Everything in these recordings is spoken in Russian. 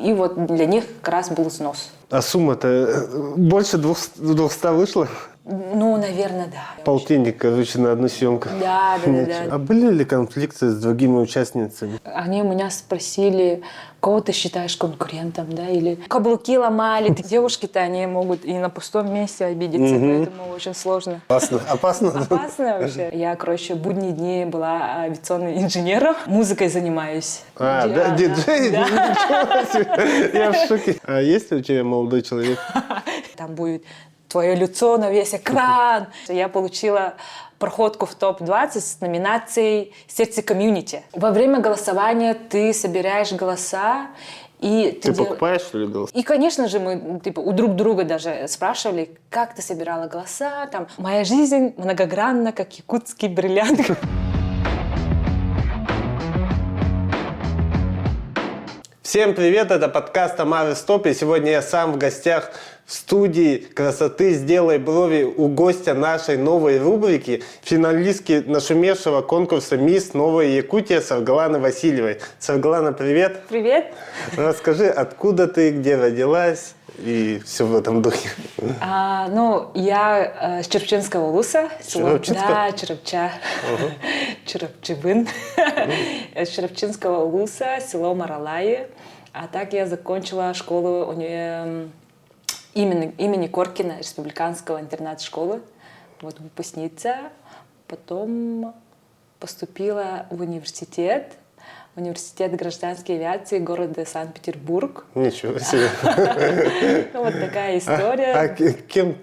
И вот для них как раз был взнос. А сумма-то больше 200 вышло? Ну, наверное, да. Полтинник, короче, на одну съемку. Да. А были ли конфликты с другими участницами? Они у меня спросили, кого ты считаешь конкурентом, да, или каблуки ломали. Девушки-то, они могут и на пустом месте обидеться, поэтому очень сложно. Опасно? Опасно вообще. Я, короче, будние дни была авиационным инженером, музыкой занимаюсь. Диджей? Да. Ничего себе. Я в шоке. А есть ли у тебя молодой человек? Там будет твое лицо на весь экран. Я получила проходку в топ-20 с номинацией «Сердце комьюнити». Во время голосования ты собираешь голоса, и Ты покупаешь, что ли, голос? И, конечно же, мы у друг друга даже спрашивали, как ты собирала голоса. Там, моя жизнь многогранна, как якутский бриллиант. Всем привет, это подкаст Тамары Стоп, и сегодня я сам в гостях в студии красоты «Сделай брови» у гостя нашей новой рубрики, финалистки нашумевшего конкурса «Мисс Новая Якутия» Саргаланы Васильевой. Саргалана, привет! Привет! Расскажи, откуда ты, где родилась и все в этом духе. Я с Черепчинского улуса. Да, Черепча. Черепчевын. С Черепчинского улуса, село Маралаи. А так я закончила школу имени Коркина, республиканского интернат-школы. Вот выпускница. Потом поступила в университет гражданской авиации города Санкт-Петербург. Ничего себе. Вот такая история. А кем?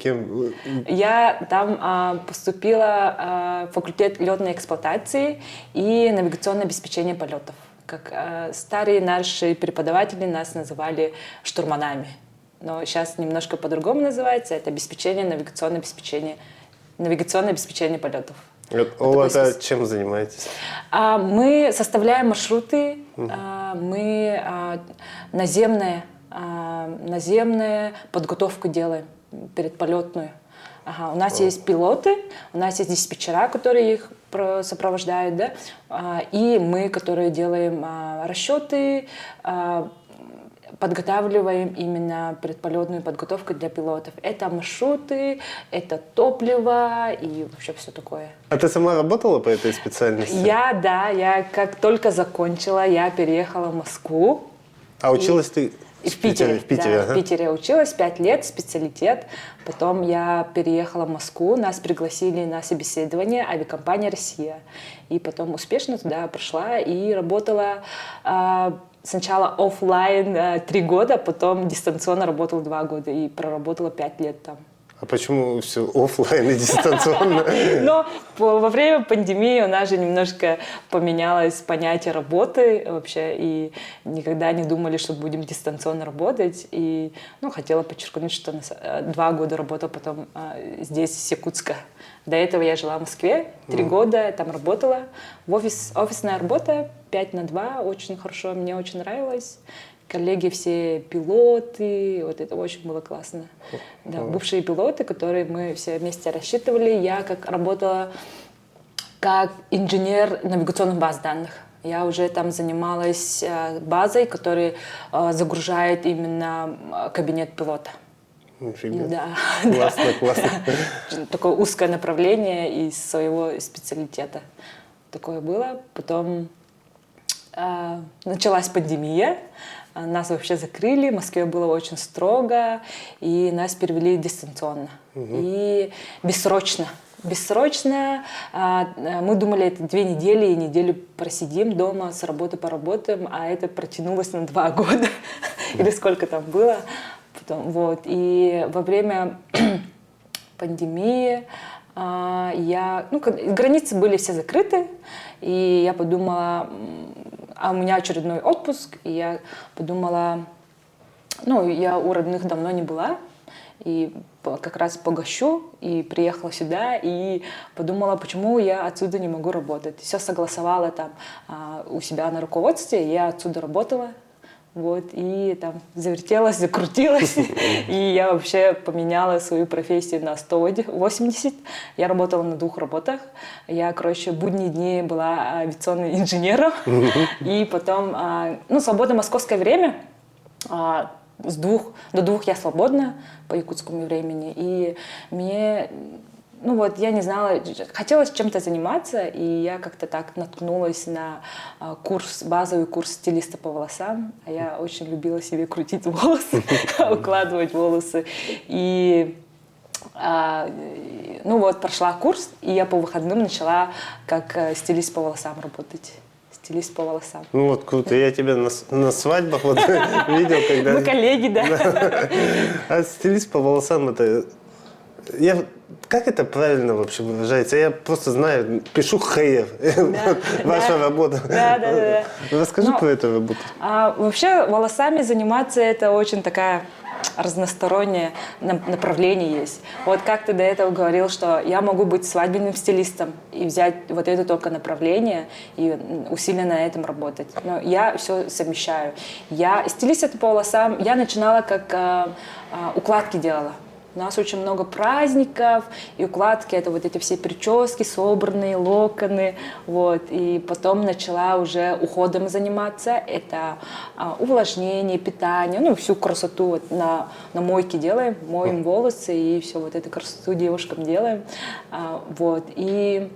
Я там поступила в факультет летной эксплуатации и навигационное обеспечение полетов. Как старые наши преподаватели нас называли штурманами. Но сейчас немножко по-другому называется. Это навигационное обеспечение полетов. Это чем занимаетесь? Мы составляем маршруты, мы наземную подготовку делаем, предполетную. У нас есть пилоты, у нас есть диспетчера, которые их сопровождают, да? И мы, которые делаем расчеты, подготавливаем именно предполетную подготовку для пилотов. Это маршруты, это топливо и вообще все такое. А ты сама работала по этой специальности? Я как только закончила, я переехала в Москву. А училась ты в Питере? В Питере училась 5 лет, специалитет. Потом я переехала в Москву, нас пригласили на собеседование авиакомпания «Россия». И потом успешно туда прошла и работала сначала офлайн 3 года, потом дистанционно работала 2 года и проработала 5 лет там. А почему все офлайн и дистанционно? Но во время пандемии у нас же немножко поменялось понятие работы вообще, и никогда не думали, что будем дистанционно работать. И хотела подчеркнуть, что 2 года работала потом здесь, из Якутска. До этого я жила в Москве, 3 года там работала. Офисная работа 5/2, очень хорошо, мне очень нравилось. Коллеги все пилоты, вот это очень было классно. Да, бывшие пилоты, которые мы все вместе рассчитывали. Я работала как инженер навигационных баз данных. Я уже там занималась базой, которая загружает именно кабинет пилота. Нифига. Да. Классно. Такое узкое направление из своего специалитета. Такое было. Потом началась пандемия. Нас вообще закрыли, в Москве было очень строго, и нас перевели дистанционно. И бессрочно. Мы думали, это 2 недели, и неделю просидим дома, с работы поработаем, а это протянулось на 2 года, или сколько там было. И во время пандемии границы были все закрыты, и я подумала, у меня очередной отпуск, и я подумала, я у родных давно не была, и как раз погощу, и приехала сюда, и подумала, почему я отсюда не могу работать. Все согласовала там у себя на руководстве, я отсюда работала. И там завертелась, закрутилась, и я вообще поменяла свою профессию на 180. Я работала на 2 работах. Я, будние дни была авиационным инженером, и потом, свободное московское время, До 2 я свободна по якутскому времени, и мне, ну вот, я не знала, хотелось чем-то заниматься, и я как-то так наткнулась на базовый курс стилиста по волосам, а я очень любила себе крутить волосы, укладывать волосы, и ну вот, прошла курс, и я по выходным начала как стилист по волосам работать. Стилист по волосам. Ну вот круто, я тебя на свадьбах вот видел, когда... Мы коллеги, да. А стилист по волосам это... Как это правильно вообще выражается? Я просто знаю, пишу hair, ваша работа. Да. Расскажи про эту работу. Вообще волосами заниматься это очень такая разностороннее направление есть. Вот как ты до этого говорил, что я могу быть свадебным стилистом и взять вот это только направление и усиленно на этом работать. Но я все совмещаю. Я стилист это по волосам. Я начинала как укладки делала. У нас очень много праздников, и укладки — это вот эти все прически, собранные, локоны, вот. И потом начала уже уходом заниматься, это увлажнение, питание, ну, всю красоту вот на мойке делаем, моем волосы, и все вот эту красоту девушкам делаем, вот. И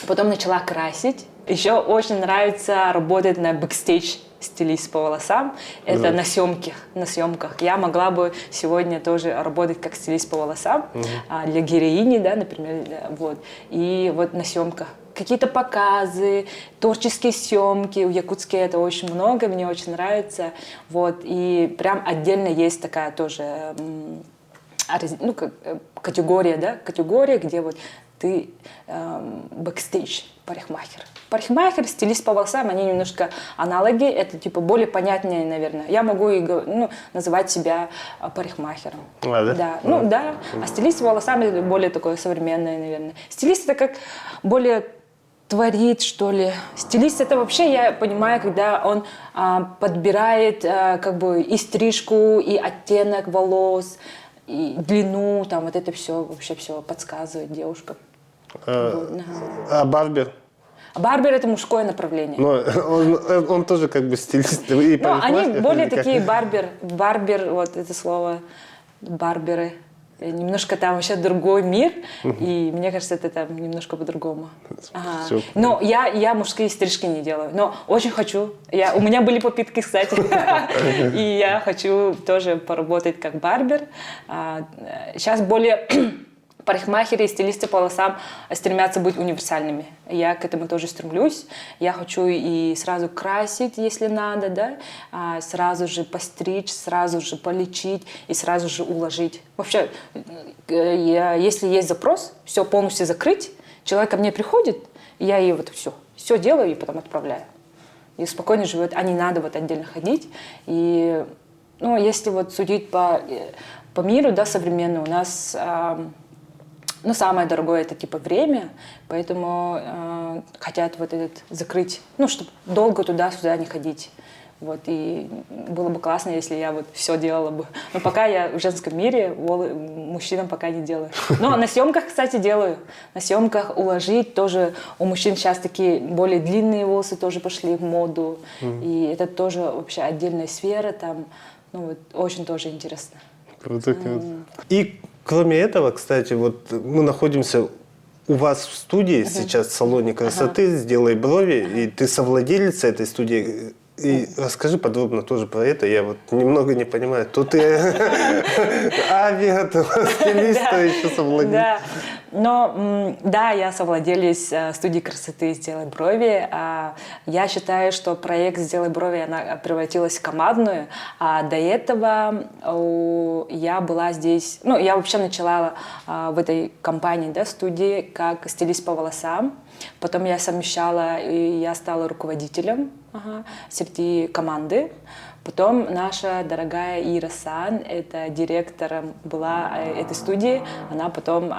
потом начала красить. Еще очень нравится работать на бэкстейдж, стилист по волосам. Это на съемках. Я могла бы сегодня тоже работать как стилист по волосам для героини, да, например, вот. И вот на съемках. Какие-то показы, творческие съемки. В Якутске это очень много, мне очень нравится. Вот. И прям отдельно есть такая тоже ну, категория, да, где вот ты бэкстейдж, парикмахер. Парикмахер, стилист по волосам, они немножко аналоги, это типа более понятнее, наверное. Я могу и называть себя парикмахером. Да. Ну да, а стилист по волосам это более такое современное, наверное. Стилист это как более творит, что ли. Стилист это вообще, я понимаю, когда он подбирает как бы и стрижку, и оттенок волос, и длину, там вот это все, вообще все подсказывает девушкам. А барбер? Барбер это мужское направление. Но он тоже как бы стилист и парикмахер. Но они более такие барбер, вот это слово, барберы. Немножко там вообще другой мир, и мне кажется, это там немножко по-другому. Но я мужские стрижки не делаю, но очень хочу. У меня были попытки, кстати, и я хочу тоже поработать как барбер. Сейчас более парикмахеры и стилисты по волосам стремятся быть универсальными. Я к этому тоже стремлюсь. Я хочу и сразу красить, если надо, да, сразу же постричь, сразу же полечить и сразу же уложить. Вообще, если есть запрос, все полностью закрыть, человек ко мне приходит, и я ей вот все делаю и потом отправляю. И спокойно живет, а не надо вот отдельно ходить. И, ну, если вот судить по миру, да, современному, у нас... Ну, самое дорогое это типа время, поэтому хотят вот этот закрыть, ну, чтобы долго туда-сюда не ходить. Вот, и было бы классно, если я вот все делала бы. Но пока я в женском мире, мужчинам пока не делаю. Но на съемках, кстати, делаю. На съемках уложить тоже. У мужчин сейчас такие более длинные волосы тоже пошли в моду. И это тоже вообще отдельная сфера там. Ну, вот, очень тоже интересно. Круто. И кроме этого, кстати, вот мы находимся у вас в студии сейчас, в салоне красоты «Сделай брови», и ты совладелица этой студии. И расскажи подробно тоже про это. Я вот немного не понимаю. То ты авиа, то стилист, то еще совладелец. Да. Но да, я совладелец студии красоты «Сделай брови». Я считаю, что проект «Сделай брови» она превратилась в командную. А до этого я была здесь... Ну, я вообще начала в этой компании, да, студии, как стилист по волосам. Потом я совмещала, и я стала руководителем среди команды. Потом наша дорогая Ира Сан, это директором была этой студии, она потом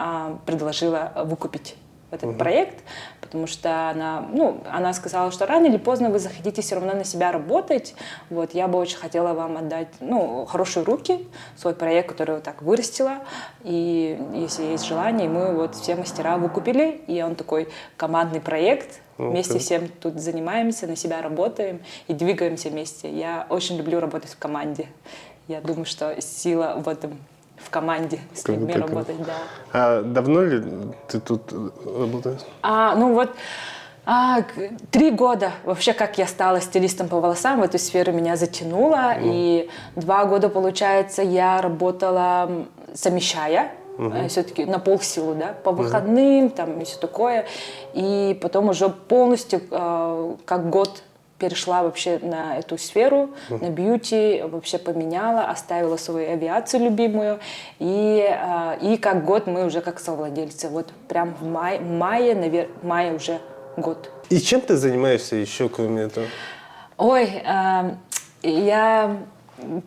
предложила выкупить этот проект, потому что она сказала, что рано или поздно вы захотите все равно на себя работать. Вот, я бы очень хотела вам отдать, хорошие руки, свой проект, который вот так вырастила. И если есть желание, мы вот все мастера выкупили, и он такой командный проект. Вместе всем тут занимаемся, на себя работаем и двигаемся вместе. Я очень люблю работать в команде. Я думаю, что сила в этом, в команде с людьми работать, да. А давно ли ты тут работаешь? 3 года вообще, как я стала стилистом по волосам, в эту сферу меня затянуло. И 2 года, получается, я работала, совмещая, все-таки на полсилу, да, по выходным, там и все такое. И потом уже полностью, как год, перешла вообще на эту сферу, на бьюти, вообще поменяла, оставила свою авиацию любимую. И как год мы уже как совладельцы. Вот прям в мае уже год. И чем ты занимаешься еще, кроме этого? Ой, я...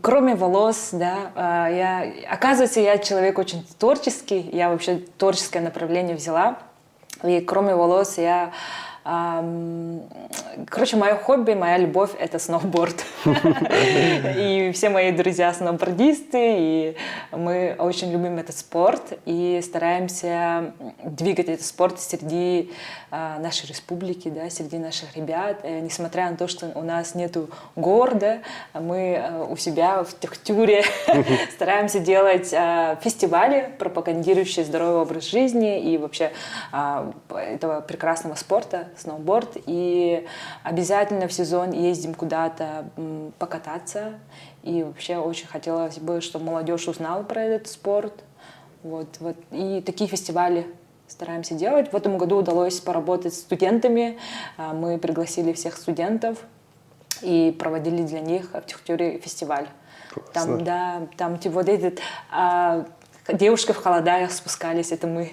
Кроме волос, да, оказывается, я человек очень творческий, я вообще творческое направление взяла, и кроме волос мое хобби, моя любовь – это сноуборд. И все мои друзья сноубордисты, и мы очень любим этот спорт и стараемся двигать этот спорт среди нашей республики, да, среди наших ребят. Несмотря на то, что у нас нету гор, да, мы у себя в Техтюре стараемся делать фестивали, пропагандирующие здоровый образ жизни и вообще этого прекрасного спорта, сноуборд, и обязательно в сезон ездим куда-то покататься, и вообще очень хотелось бы, чтобы молодежь узнала про этот спорт, вот, и такие фестивали стараемся делать. В этом году удалось поработать с студентами, мы пригласили всех студентов и проводили для них в Техтюре фестиваль. Там, да, там типа вот этот... Девушка в холодах спускались, это мы,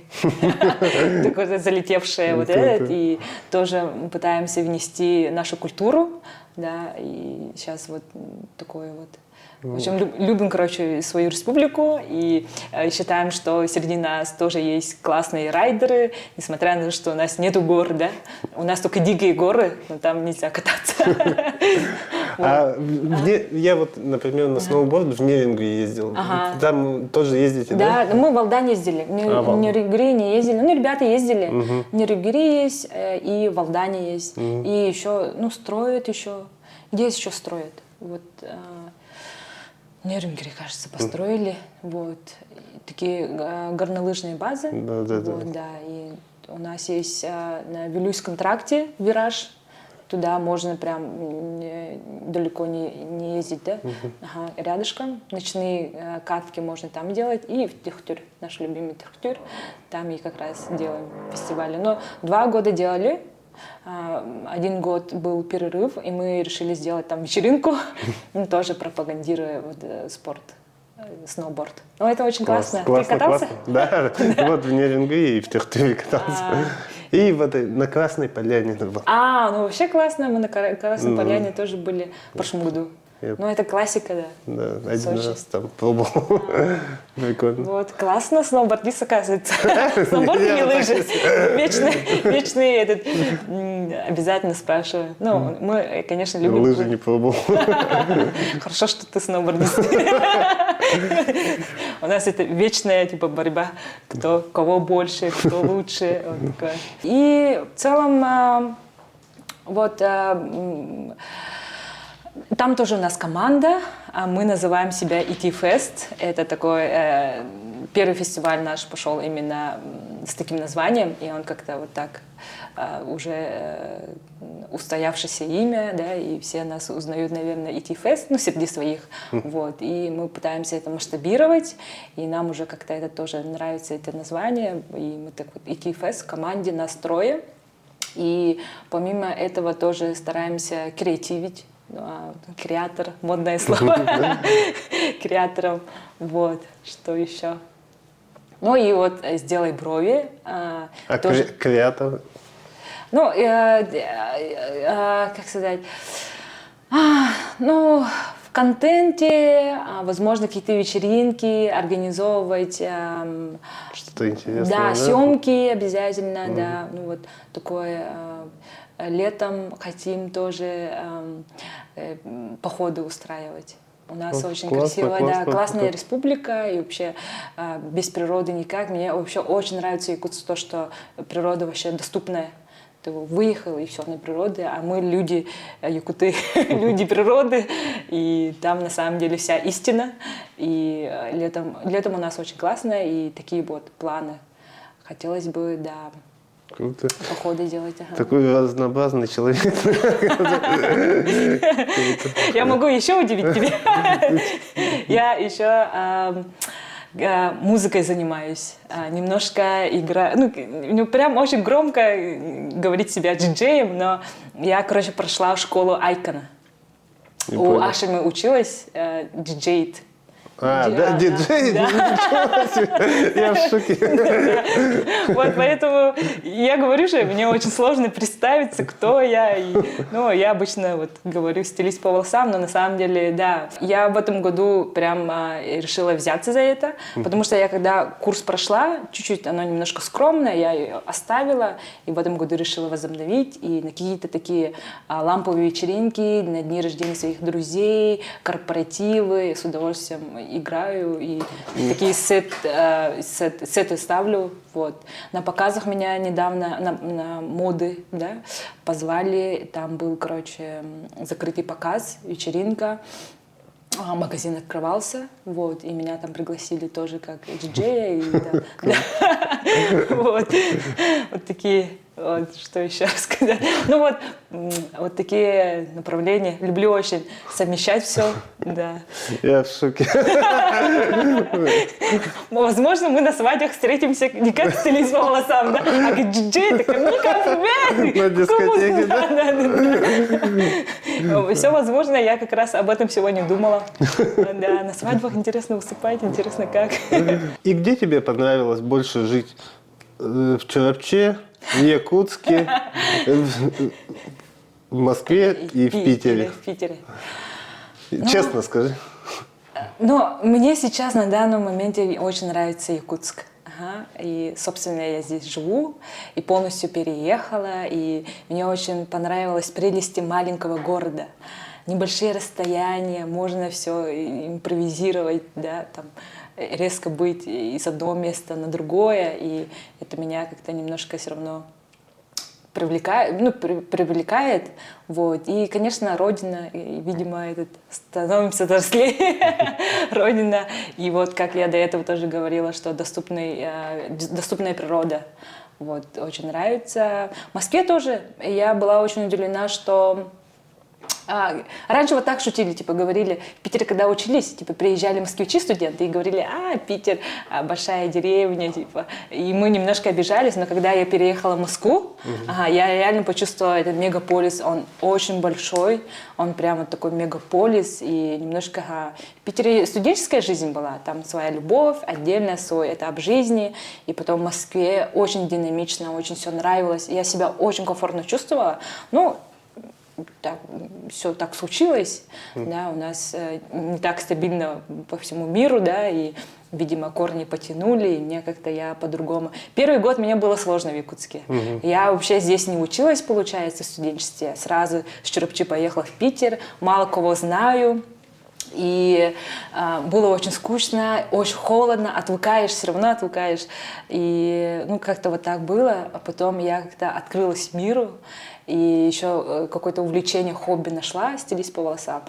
такое залетевшее вот этот, и тоже пытаемся внести нашу культуру, да, и сейчас вот такое вот. В общем, любим, короче, свою республику и считаем, что среди нас тоже есть классные райдеры, несмотря на то, что у нас нету гор, да, у нас только дикие горы, но там нельзя кататься. Я вот, например, на сноуборд в Неррингу ездил. Там тоже ездите, да? Да, мы в Алдан ездили, в Неррингри не ездили. Ребята ездили. В Неррингри есть, и в Алдане есть. И еще, строят еще. Где еще строят? Вот... В Неррингри, кажется, построили. Вот. Такие горнолыжные базы. Да. И у нас есть на Вилюйском тракте вираж. Туда можно прям далеко не ездить, да? Рядышком. Ночные катки можно там делать. И в Техтюр, наш любимый Техтюр, там и как раз делаем фестивали. Но 2 года делали. 1 год был перерыв, и мы решили сделать там вечеринку, тоже пропагандируя спорт, сноуборд. Но это очень классно. Ты катался? Да, вот в Неррингри и в Техтюре катался. И вот на Красной Поляне. Вообще классно, мы на Красной Поляне тоже были в прошлом году. Это классика, да. Да, 1 раз там пробовал. Прикольно. Вот, классно, сноубордист, оказывается. Сноуборд или лыжи. Вечный обязательно спрашиваю. Мы, конечно, любим... Лыжи не пробовал. Хорошо, что ты сноубордист. У нас это вечная борьба, кого больше, кто лучше. И в целом, там тоже у нас команда, мы называем себя ET Fest. Это такой, первый фестиваль наш пошел именно с таким названием, и он как-то вот так уже устоявшееся имя, да, и все нас узнают, наверное, ET Fest, среди своих, вот, и мы пытаемся это масштабировать, и нам уже как-то это тоже нравится, это название, и мы так вот ET Fest в команде настроим, и помимо этого тоже стараемся креативить. Креатор, модное слово, креатором, вот, что еще. И вот «Сделай брови». Тоже... креатор? Как сказать, в В контенте, возможно, какие-то вечеринки организовывать. Что-то интересное, Да, да? съемки обязательно, да. Ну вот такое. Летом хотим тоже походы устраивать. У нас очень классно, красивая, классно, да, классная круто. республика, и вообще без природы никак. Мне вообще очень нравится Якутск, то, что природа вообще доступная. Ты выехал, и все на природе, а мы люди, якуты, люди природы, и там на самом деле вся истина. И летом у нас очень классно, и такие вот планы. Хотелось бы, да, Круто. походы делать. Ага. Такой разнообразный человек. Я могу еще удивить тебя. Я еще музыкой занимаюсь. Немножко играю. Ну, прям очень громко говорить себя диджеем, но я, короче, прошла школу Айкона. У Ашимы училась диджеить. Да, диджей? Да. Ничего себе. Я в шоке. Вот поэтому я говорю же, мне очень сложно представиться, кто я. Ну, я обычно вот говорю стилист по волосам, но на самом деле, да. Я в этом году прям решила взяться за это, потому что я когда курс прошла, чуть-чуть оно немножко скромное, я ее оставила, и в этом году решила возобновить, и на какие-то такие ламповые вечеринки, на дни рождения своих друзей, корпоративы с удовольствием играю и такие сеты ставлю. Вот. На показах меня недавно на моды, да, позвали. Там был, короче, закрытый показ, вечеринка. Магазин открывался, вот, и меня там пригласили тоже как диджея. И, вот такие, вот, что еще рассказать. Ну вот такие направления. Люблю очень совмещать все, да. Я в шоке. Возможно, мы на свадьбах встретимся не как стилист по волосам, да, а как диджей, так На дискотеке, да? Все возможно, я как раз об этом сегодня думала. Да, на свадьбах интересно выступать, интересно как. И где тебе понравилось больше жить? В Чарапче, в Якутске, в Москве и в Питере? В Питере. Честно скажи. Но мне сейчас на данном моменте очень нравится Якутск. Ага. И, собственно, я здесь живу и полностью переехала. И мне очень понравилась прелесть маленького города. Небольшие расстояния, можно все импровизировать, да, там, резко быть из одного места на другое. И это меня как-то немножко все равно привлекает, вот. И, конечно, Родина, и, видимо, становимся взрослее, Родина. И вот, как я до этого тоже говорила, что доступная природа, вот, очень нравится. В Москве тоже я была очень удивлена, что раньше вот так шутили, типа говорили, в Питере когда учились, типа приезжали москвичи студенты и говорили, Питер, большая деревня, типа, и мы немножко обижались, но когда я переехала в Москву, я реально почувствовала этот мегаполис, он очень большой, он прямо такой мегаполис, и немножко в Питере студенческая жизнь была, там своя любовь, отдельно свой этап жизни, и потом в Москве очень динамично, очень все нравилось, я себя очень комфортно чувствовала, ну, так, все так случилось, да, у нас не так стабильно по всему миру, да, и, видимо, корни потянули, и мне как-то я по-другому. Первый год мне было сложно в Якутске. Я вообще здесь не училась, получается, в студенчестве. Сразу с Чарапчи поехала в Питер, мало кого знаю. И было очень скучно, очень холодно, отвыкаешь, все равно отвыкаешь. И ну как-то вот так было, а потом я как-то открылась миру, и еще какое-то увлечение, хобби нашла, стилист по волосам.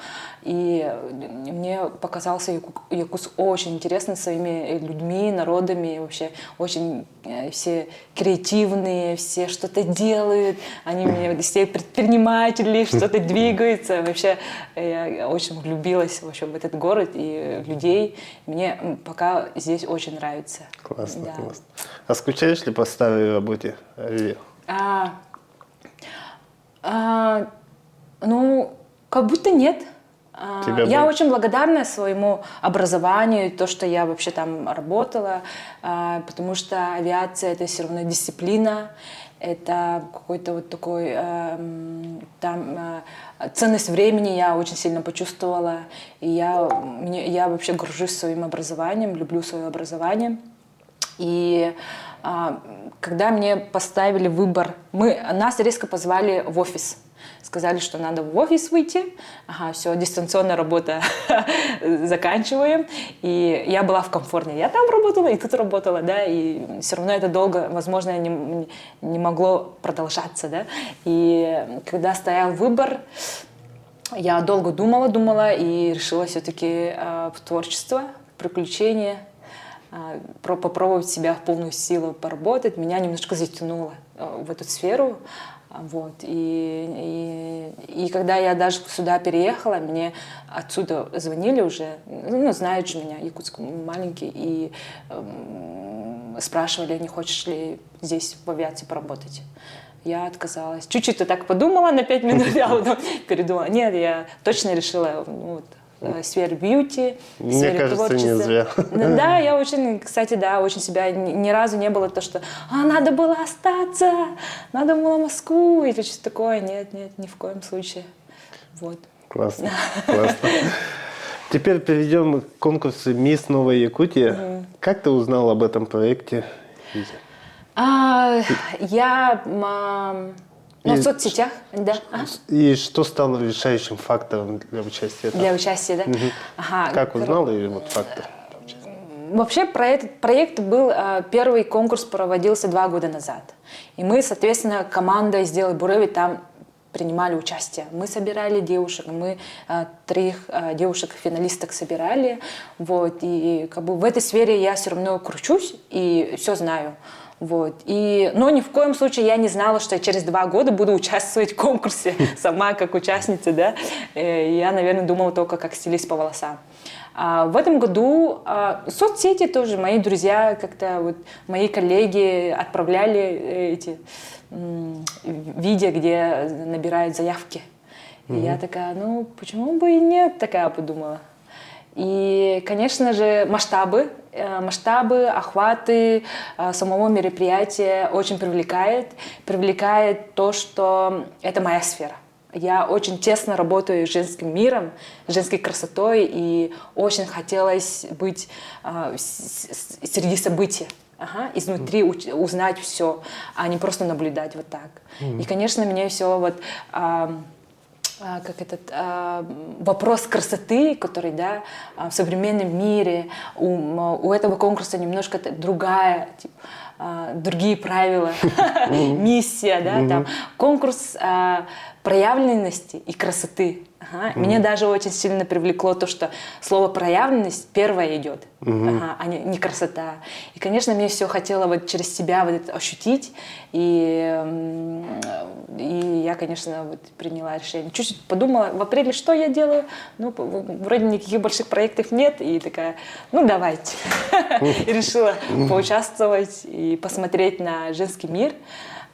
И мне показался Якутск очень интересным своими людьми, народами, вообще очень все креативные, все что-то делают, они мне все предприниматели, что-то двигаются. Вообще я очень влюбилась вообще в этот город и людей. Мне пока здесь очень нравится. Классно, да. классно. А скучаешь ли по старой работе? Ну, как будто нет. Я очень благодарна своему образованию, то, что я вообще там работала, потому что авиация — это все равно дисциплина, это какой-то вот такой, ценность времени я очень сильно почувствовала. И я вообще горжусь своим образованием, люблю свое образование. И когда мне поставили выбор, нас резко позвали в офис. Сказали, что надо в офис выйти. Ага, все, дистанционная работа заканчиваем. И я была в комфорте. Я там работала и тут работала, да, и все равно это долго, возможно, не могло продолжаться, да. И когда стоял выбор, я долго думала и решила все-таки в творчество, в приключения, попробовать себя в полную силу поработать. Меня немножко затянуло в эту сферу. Вот. И когда я даже сюда переехала, мне отсюда звонили уже, знают же меня, Якутск маленький, и спрашивали, не хочешь ли здесь в авиации поработать. Я отказалась. Чуть-чуть я так подумала на 5 минут, я потом передумала. Нет, я точно решила в сфере бьюти, в сфере кажется, творчества. не зря. Да, я очень, кстати, очень себя ни разу не было то, что надо было остаться, надо было в Москву или что-то такое. Нет, ни в коем случае. Вот. Классно, классно. Теперь перейдем к конкурсу «Мисс Новая Якутия». Как ты узнал об этом проекте? Я в соцсетях, да. И что стало решающим фактором для участия? Для участия, да. Ага. Как узнал и вот фактор? Вообще про этот проект был, первый конкурс проводился 2 года назад. И мы, соответственно, команда «Сделай Буреви» там принимали участие. Мы собирали девушек, мы 3 девушек-финалисток собирали. Вот, и как бы в этой сфере я все равно кручусь и все знаю. Вот. Но ни в коем случае я не знала, что я через 2 года буду участвовать в конкурсе сама как участница. Да? Я, наверное, думала только как стилист по волосам. В этом году соцсети тоже, мои друзья, как-то мои коллеги отправляли эти видео, где набирают заявки. И я такая, почему бы и нет, такая подумала. И, конечно же, масштабы, охваты самого мероприятия очень привлекает то, что это моя сфера. Я очень тесно работаю с женским миром, с женской красотой, и очень хотелось быть среди событий. Изнутри узнать все, а не просто наблюдать вот так. И, конечно, мне все вопрос красоты, который, да, в современном мире, у этого конкурса немножко другие правила, миссия, да, там конкурс проявленности и красоты. Меня даже очень сильно привлекло то, что слово проявленность первое идет, а не красота. И, конечно, мне все хотело через себя это ощутить, и я, конечно, приняла решение. Чуть-чуть подумала, в апреле что я делаю? Вроде никаких больших проектов нет, и такая, давайте. И решила поучаствовать и посмотреть на женский мир.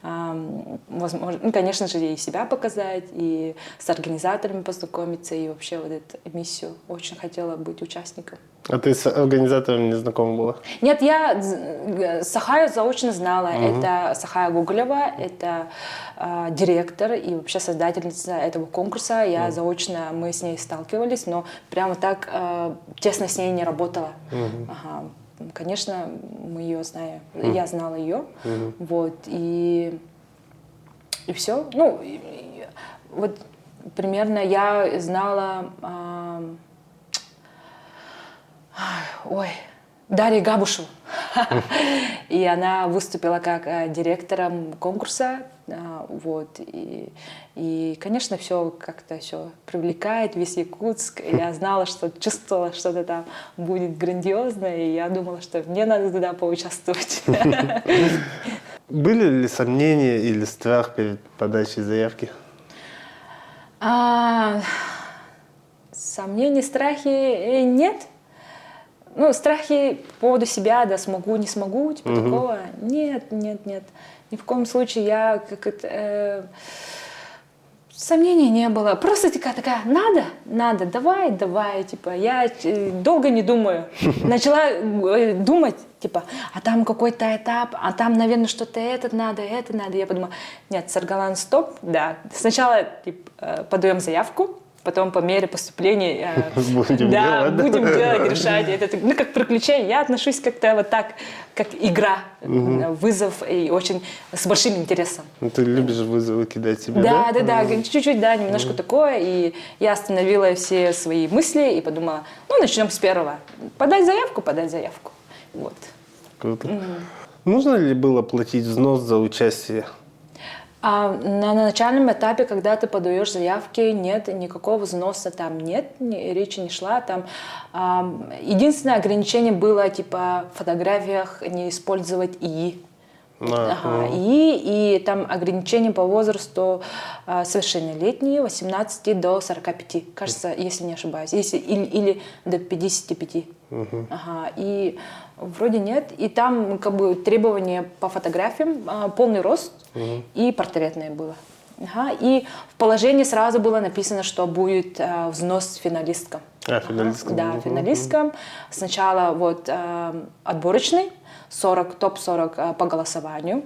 Возможно, конечно же, и себя показать, и с организаторами познакомиться, и вообще эту миссию. Очень хотела быть участником. А ты с организатором не знакома была? Нет, я Сахаю заочно знала. Это Сахая Гоголева, это директор и вообще создательница этого конкурса. Я заочно, мы с ней сталкивались, но прямо так тесно с ней не работала. Конечно, мы ее знаем. Я знала ее. Вот. И все. Примерно я знала Дарью Габушеву. И она выступила как директором конкурса. Вот. И, конечно, все как-то все привлекает, весь Якутск. И я знала, чувствовала, что это там будет грандиозно, и я думала, что мне надо туда поучаствовать. Были ли сомнения или страх перед подачей заявки? Сомнений, страхи нет. Страхи по поводу себя, да, смогу, не смогу, такого. Нет. Ни в коем случае я Сомнений не было. Просто такая, надо, давай, типа, я долго не думаю. Начала думать, типа, а там какой-то этап, а там, наверное, что-то это надо. Я подумала, нет, Саргалан, стоп, да. Сначала типа, подаем заявку, потом по мере поступления будем делать, решать. Это как приключение. Я отношусь как-то вот так, как игра, вызов и очень с большим интересом. Ты любишь вызовы кидать себе, да? Да, чуть-чуть, да, немножко такое. И я остановила все свои мысли и подумала, начнем с первого. Подать заявку. Вот. Круто. Нужно ли было платить взнос за участие? На начальном этапе, когда ты подаешь заявки, нет, никакого взноса там нет, речи не шла. Там единственное ограничение было, типа, в фотографиях не использовать ИИ. И там ограничение по возрасту совершеннолетние, 18 до 45, кажется, если не ошибаюсь, или до 55. И вроде нет. И там как бы требования по фотографиям, полный рост и портретное было. И в положении сразу было написано, что будет взнос финалисткам. Финалисткам. Да, финалисткам. Сначала вот отборочный, топ-40 по голосованию.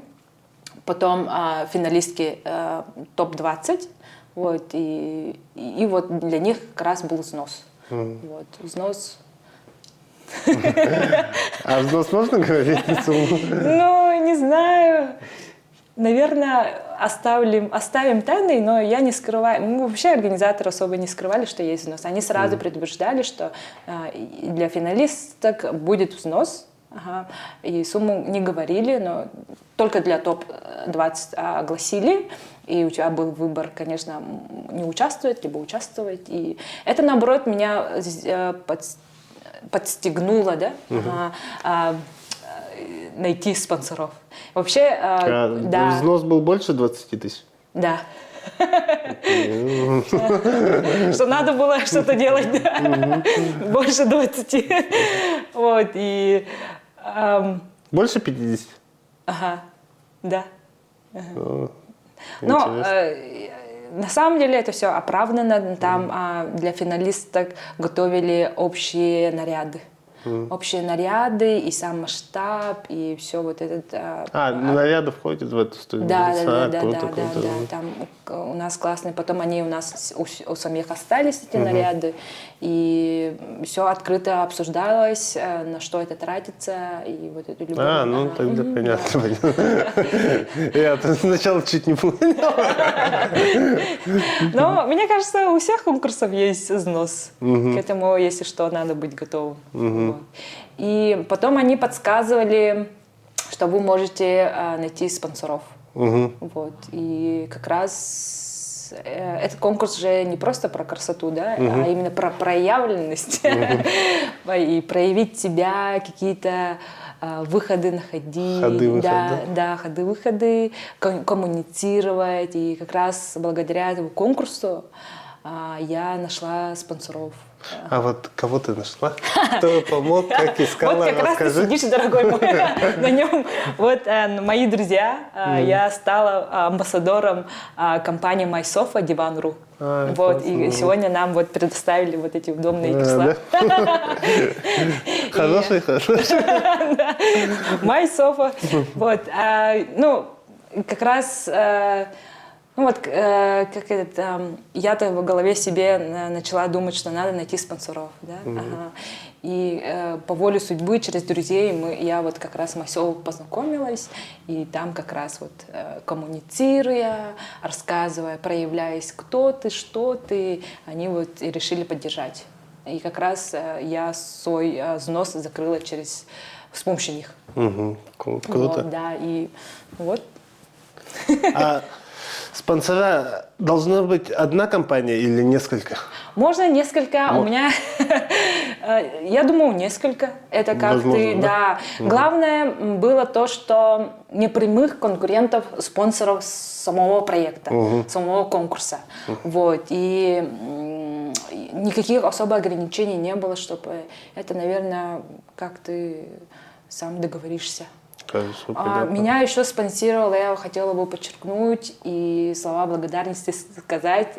Потом финалистки топ-20. Вот, и вот для них как раз был взнос. Вот, взнос. А взнос можно говорить? Не знаю. Наверное, оставим тайной, но я не скрываю. Вообще организаторы особо не скрывали, что есть взнос. Они сразу предупреждали, что для финалисток будет взнос. И сумму не говорили, но только для топ-20 огласили. И у тебя был выбор, конечно, не участвовать, либо участвовать. И это, наоборот, меня подстегнуло, да, найти спонсоров. Вообще, да. Взнос был больше 20 тысяч? Да. Что надо было что-то делать, да. Больше 20. Вот, и... Больше 50? Да. Но на самом деле это все оправдано. Там для финалисток готовили общие наряды. Общие наряды и сам масштаб, и все вот этот... наряды входят в эту стоимость? Да. Там у нас классные. Потом они у нас у самих остались, эти наряды. И все открыто обсуждалось, на что это тратится. И вот эту любовь. Тогда понятно. Я сначала чуть не понял. Но мне кажется, у всех конкурсов есть взнос. К этому, если что, надо быть готовым. Вот. И потом они подсказывали, что вы можете найти спонсоров. Вот. И как раз этот конкурс же не просто про красоту, да, а именно про проявленность. И проявить себя, какие-то выходы находить. Ходы-выходы, коммуницировать. И как раз благодаря этому конкурсу я нашла спонсоров. А вот кого ты нашла? Кто помог, как искала? Вот как раз ты сидишь, дорогой мой, на нем. Вот мои друзья, я стала амбассадором компании MySofa Divan.ru. Вот, и сегодня нам вот предоставили вот эти удобные кресла. Хороший. MySofa. Вот, как раз... я-то в голове себе начала думать, что надо найти спонсоров, да? И по воле судьбы через друзей я вот как раз с MySofa познакомилась, и там как раз вот коммуницируя, рассказывая, проявляясь, кто ты, что ты, они вот и решили поддержать. И как раз я свой взнос закрыла с помощью них. Круто. Вот, да, и вот. Спонсора должна быть одна компания или несколько? Можно несколько. У меня, я думаю, несколько. Это как возможно, ты, да. Главное было то, что непрямых конкурентов, спонсоров самого проекта, самого конкурса. Вот. И никаких особо ограничений не было, чтобы это, наверное, как ты сам договоришься. скажешь? Понятно. Меня еще спонсировала, я хотела бы подчеркнуть и слова благодарности сказать,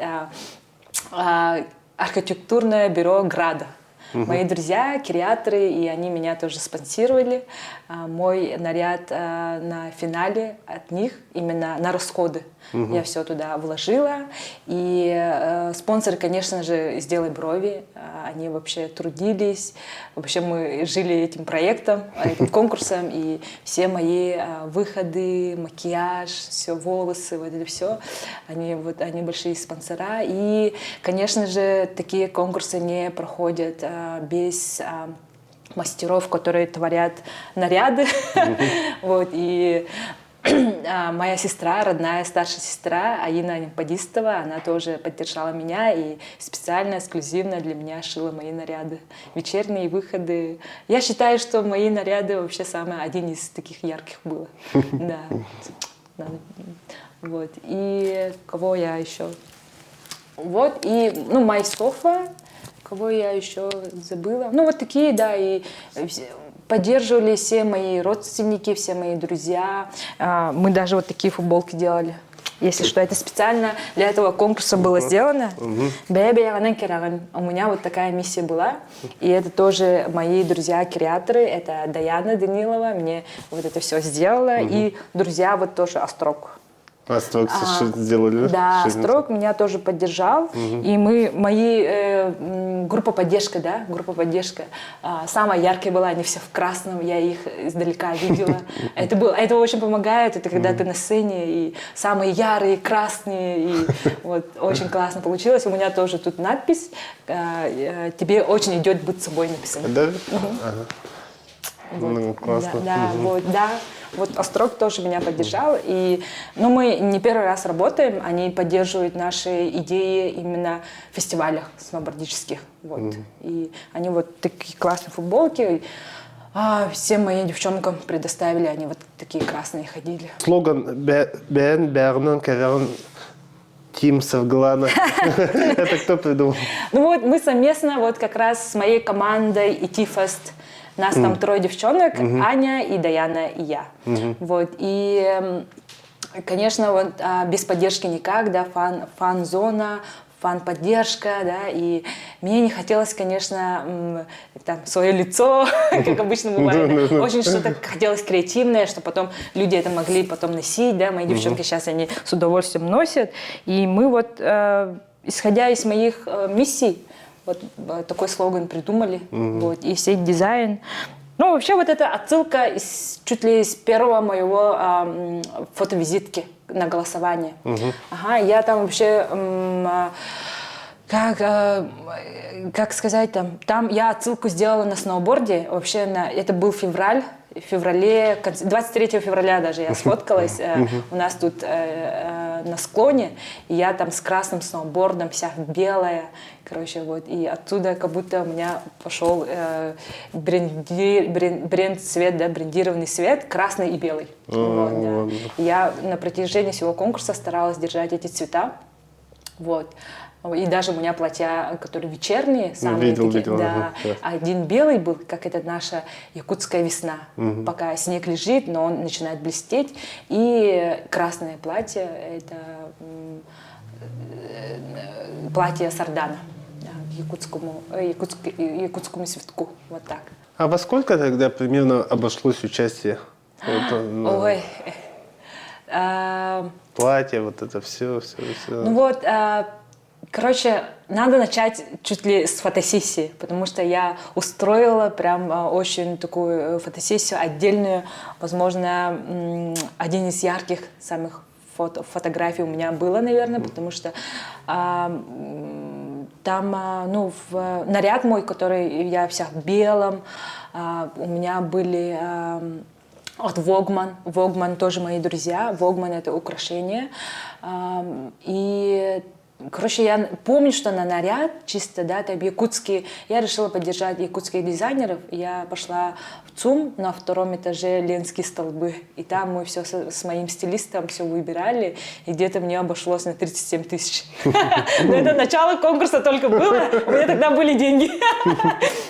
архитектурное бюро «Града». Мои друзья, креаторы, и они меня тоже спонсировали. Мой наряд на финале от них именно на расходы. Я все туда вложила. И спонсоры, конечно же, «Сделай брови». Они вообще трудились. Вообще мы жили этим проектом, этим конкурсом. И все мои выходы, макияж, все, волосы, вот это все, они большие спонсора. И, конечно же, такие конкурсы не проходят без мастеров, которые творят наряды. Вот, и моя сестра, родная старшая сестра Аина Подистова, она тоже поддержала меня и специально, эксклюзивно для меня шила мои наряды. Вечерние выходы. Я считаю, что мои наряды вообще один из таких ярких было. Да. Вот. И кого я еще? Вот. И, Майсофа. Кого я еще забыла? Вот такие, да, и поддерживали все мои родственники, все мои друзья. Мы даже вот такие футболки делали. Если что, это специально для этого конкурса было сделано. У меня вот такая миссия была. И это тоже мои друзья-креаторы. Это Даяна Данилова мне вот это все сделала. И друзья вот тоже Острог. Острог сделали? Да, Острог меня тоже поддержал. И группа поддержка, да, самая яркая была, они все в красном, я их издалека видела. Это очень помогает, это когда ты на сцене, и самые ярые, красные, и вот очень классно получилось. У меня тоже тут надпись, тебе очень идет быть собой написано. Да? Классно. Да. Вот Острог тоже меня поддержал. И, мы не первый раз работаем, они поддерживают наши идеи именно в фестивалях сноубордических. Вот. И они вот такие классные футболки всем моим девчонкам предоставили, они вот такие красные ходили. Слоган «Бен Бернон Карен Тим Савглана». Это кто придумал? Мы совместно вот как раз с моей командой и Тифест. Нас там 3 девчонок, Аня и Даяна и я. Вот. И, конечно, вот без поддержки никак, да, фан-зона, фан-поддержка, да, и мне не хотелось, конечно, свое лицо, как обычно бывает, очень что-то хотелось креативное, что потом люди это могли потом носить, да, мои девчонки сейчас они с удовольствием носят, и мы вот, исходя из моих миссий, вот такой слоган придумали, вот, и сеть дизайн. Вообще вот эта отсылка чуть ли из первого моего фотовизитки на голосование. Я там вообще, как сказать, там я отсылку сделала на сноуборде, вообще это был февраль. В феврале, 23 февраля даже я сфоткалась, у нас тут на склоне, и я там с красным сноубордом, вся белая, вот, и оттуда как будто у меня пошел бренд-цвет, да, брендированный цвет, красный и белый. Вот, да. Я на протяжении всего конкурса старалась держать эти цвета, вот. И даже у меня платья, которые вечерние, самые видел, да. Один белый был, как это наша якутская весна, пока снег лежит, но он начинает блестеть. И красное платье, это платье сардана, якутскому цветку, вот так. А во сколько тогда примерно обошлось участие? Платье, вот это все. Короче, надо начать чуть ли с фотосессии, потому что я устроила прям очень такую фотосессию отдельную. Возможно, один из ярких самых фотографий у меня было, наверное, потому что там, наряд мой, который я вся в белом, у меня были от Вогман тоже мои друзья. Вогман — это украшение. И короче, я помню, что на наряд чисто, да, там якутские, я решила поддержать якутских дизайнеров. Я пошла в ЦУМ на 2-м этаже Ленские столбы. И там мы все с моим стилистом все выбирали. И где-то мне обошлось на 37 тысяч. Но это начало конкурса только было. У меня тогда были деньги.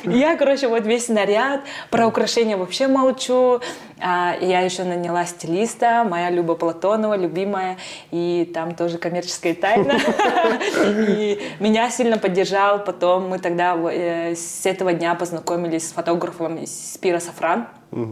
Я, короче, вот весь наряд, про украшения вообще молчу. Я еще наняла стилиста, моя Люба Платонова, любимая, и там тоже коммерческая тайна. И меня сильно поддержал. Потом мы тогда с этого дня познакомились с фотографом Спира Сафран.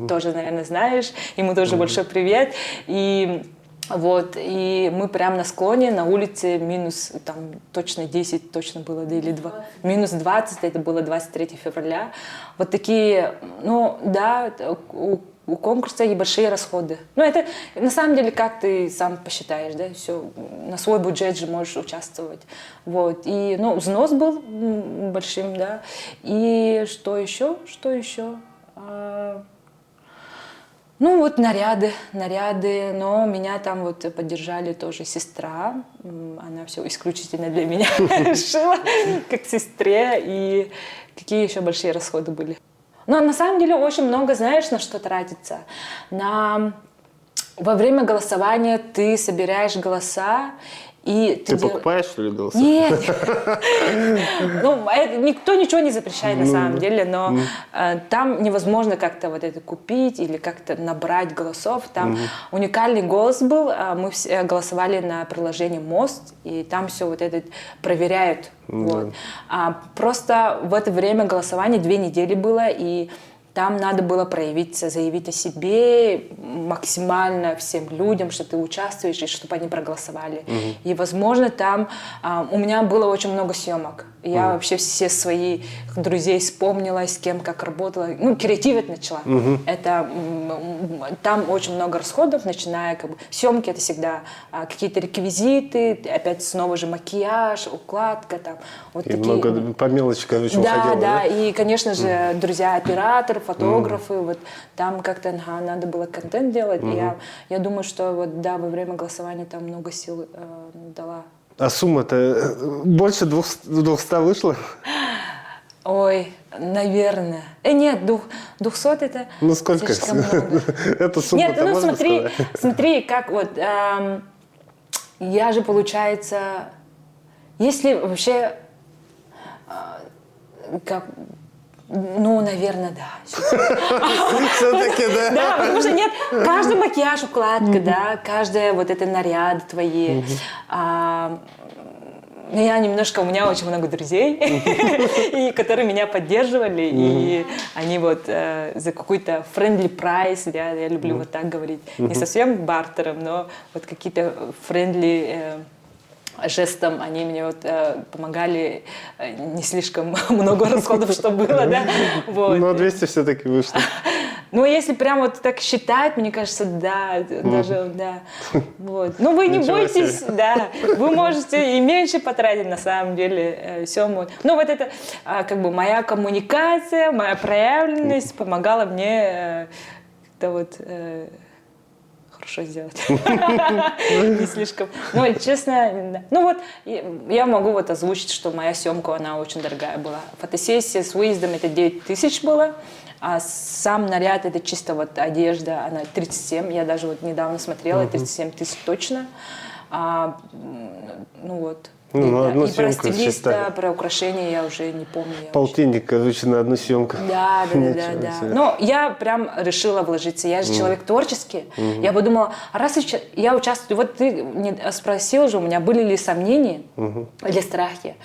Тоже, наверное, знаешь. Ему тоже большой привет. И вот, и мы прямо на склоне, на улице, минус, там, точно 10, точно было, да, или 2, минус 20, это было 23 февраля. Вот такие, ну, да, у конкурса и большие расходы. Ну, это, на самом деле, как ты сам посчитаешь, да, все, на свой бюджет же можешь участвовать. Вот, и, ну, взнос был большим, да, и что еще? Ну, вот наряды, но меня там вот поддержали тоже сестра, она все исключительно для меня шила, как сестре, и какие еще большие расходы были. Но на самом деле очень много, знаешь, на что тратится. Во время голосования ты собираешь голоса, и ты покупаешь, что ли, голоса? Нет. Ну, никто ничего не запрещает на самом деле, но там невозможно как-то вот это купить или как-то набрать голосов. Там уникальный голос был. Мы все голосовали на приложении «Мост», и там все вот это проверяют. Вот. Просто в это время голосования 2 недели было, и там надо было проявиться, заявить о себе максимально всем людям, что ты участвуешь, и чтобы они проголосовали. И, возможно, там у меня было очень много съемок. Я вообще все свои друзей вспомнила, с кем как работала. Ну, креативить начала. Это, там очень много расходов, начиная как бы... Съемки — это всегда какие-то реквизиты, опять снова же макияж, укладка. Там, вот и такие... много по мелочи, короче, уходило, Да, и, конечно же, друзья-операторы, фотографы, вот там как-то надо было контент делать. И я думаю, что вот, да, во время голосования там много сил дала. А сумма-то больше 200 вышло? Ой, наверное. Нет, 200 это ну сколько? Слишком много. Эту сумму Нет, ну можно сказать? смотри, как вот, я же, получается, если вообще, как, ну, наверное, да. Все-таки, да? Да, потому что нет, каждый макияж, укладка, да, каждая вот это наряд твои. Я немножко, у меня очень много друзей, и которые меня поддерживали, и они вот за какой-то friendly price, я люблю вот так говорить, не совсем бартером, но вот какие-то friendly жестом они мне вот помогали, не слишком много расходов, что было, да. Вот. Но 200 все-таки вышло. Ну, если прям вот так считать, мне кажется, да, даже, да. Вот. Ну, вы не бойтесь, да, вы можете и меньше потратить, на самом деле, все. Ну, вот это, как бы, моя коммуникация, моя проявленность помогала мне как-то вот хорошо сделать. Не слишком. Ну, честно, ну вот, я могу вот озвучить, что моя съемка, она очень дорогая была. Фотосессия с выездом это 9000 было, а сам наряд это чисто вот одежда, она 37, я даже вот недавно смотрела, 37 тысяч точно. Ну вот. Ну, и про стилиста, про украшения я уже не помню. Полтинник, короче, на одну съемку. Да. Но я прям решила вложиться. Я же человек творческий. Я подумала, а раз я участвую... Вот ты спросил же, у меня были ли сомнения или страхи.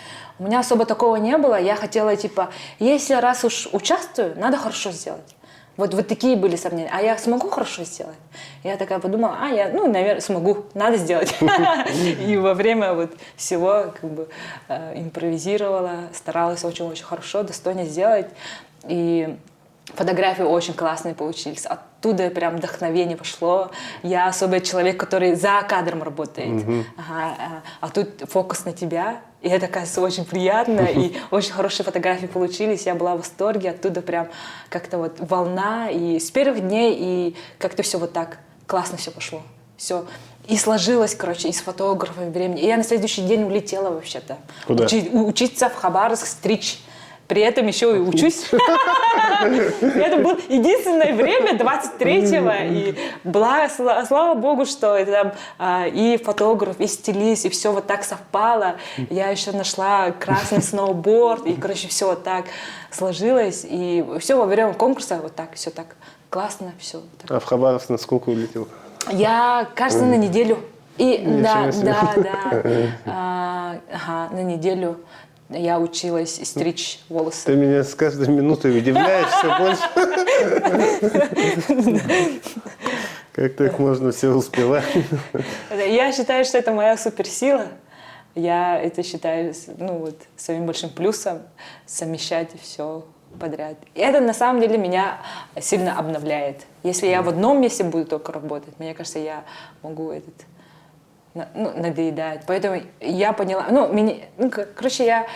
У меня особо такого не было. Я хотела, типа, если раз уж участвую, надо хорошо сделать. Вот такие были сомнения. А я смогу хорошо сделать? Я такая подумала, я, ну, наверное, смогу, надо сделать. И во время вот всего как бы импровизировала, старалась очень-очень хорошо, достойно сделать. И фотографии очень классные получились. Оттуда прям вдохновение пошло. Я особый человек, который за кадром работает. А тут фокус на тебя. И это, кажется, очень приятно. И очень хорошие фотографии получились. Я была в восторге. Оттуда прям как-то вот волна. И с первых дней и как-то все вот так классно все пошло. Все. И сложилось, короче, и с фотографами времени. И я на следующий день улетела вообще-то. Куда? Учиться в Хабаровск, стричь. при этом еще и учусь. Это было единственное время 23-го, и слава богу, что это там и фотограф, и стилист, и все вот так совпало. Я еще нашла красный сноуборд, и, короче, все вот так сложилось, и все во время конкурса вот так, все так классно, все. А в Хабаровск на сколько улетел? Я, кажется, на неделю. И Ничего себе. ага, на неделю я училась стричь волосы. Ты меня с каждой минутой удивляешь все больше. Как так можно все успевать? Я считаю, что это моя суперсила. Я это считаю, ну, вот, своим большим плюсом совмещать все подряд. И это на самом деле меня сильно обновляет. Если я в одном месте буду только работать, мне кажется, я могу надоедать. Поэтому я поняла, короче, я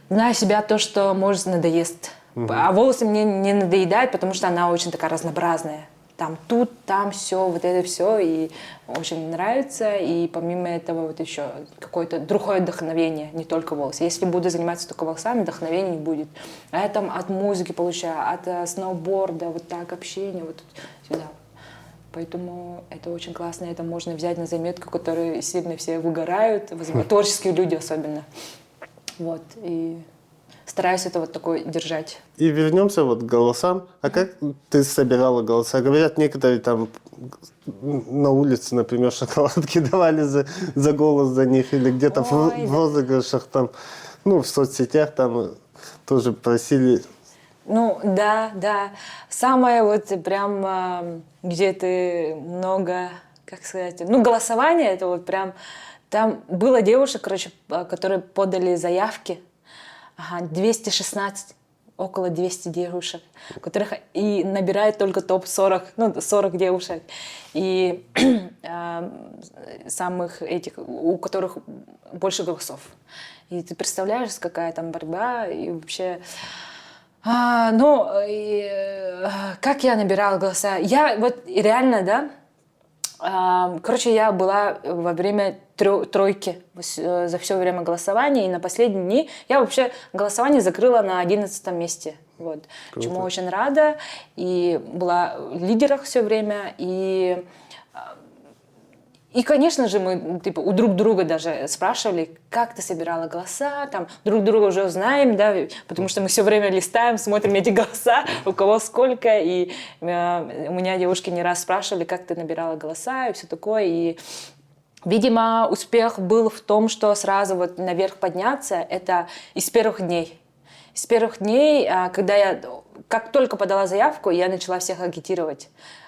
знаю себя то, что может надоест. А волосы мне не надоедают, потому что она очень такая разнообразная. Там тут, там все, вот это все, и очень нравится. И помимо этого вот еще какое-то другое вдохновение, не только волосы. Если буду заниматься только волосами, вдохновения не будет. А я там от музыки получаю, от сноуборда, вот так, общения, вот сюда. Поэтому это очень классно, это можно взять на заметку, которые сильно все выгорают, творческие люди особенно. Вот, и стараюсь это вот такое держать. И вернемся вот к голосам. А как ты собирала голоса? Говорят, некоторые там на улице, например, шоколадки давали за голос за них, или где-то в розыгрышах там, в соцсетях там тоже просили. Ну, да. Самое вот прям, где ты много, как сказать, голосование, это вот прям, там было девушек, короче, которые подали заявки, 216, около 200 девушек, которых и набирает только топ-40, 40 девушек. И самых этих, у которых больше голосов. И ты представляешь, какая там борьба, и вообще... как я набирала голоса? Я вот реально, да, короче, я была во время тройки за все время голосования, и на последние дни я вообще голосование закрыла на 11 месте. Вот. Чему очень рада. И была в лидерах все время. И, конечно же, мы у друг друга даже спрашивали, как ты собирала голоса, там, друг друга уже знаем, да, потому что мы все время листаем, смотрим эти голоса, у кого сколько, и у меня девушки не раз спрашивали, как ты набирала голоса и все такое, и, видимо, успех был в том, что сразу вот наверх подняться, это из первых дней. С первых дней, когда я, как только подала заявку, я начала всех агитировать.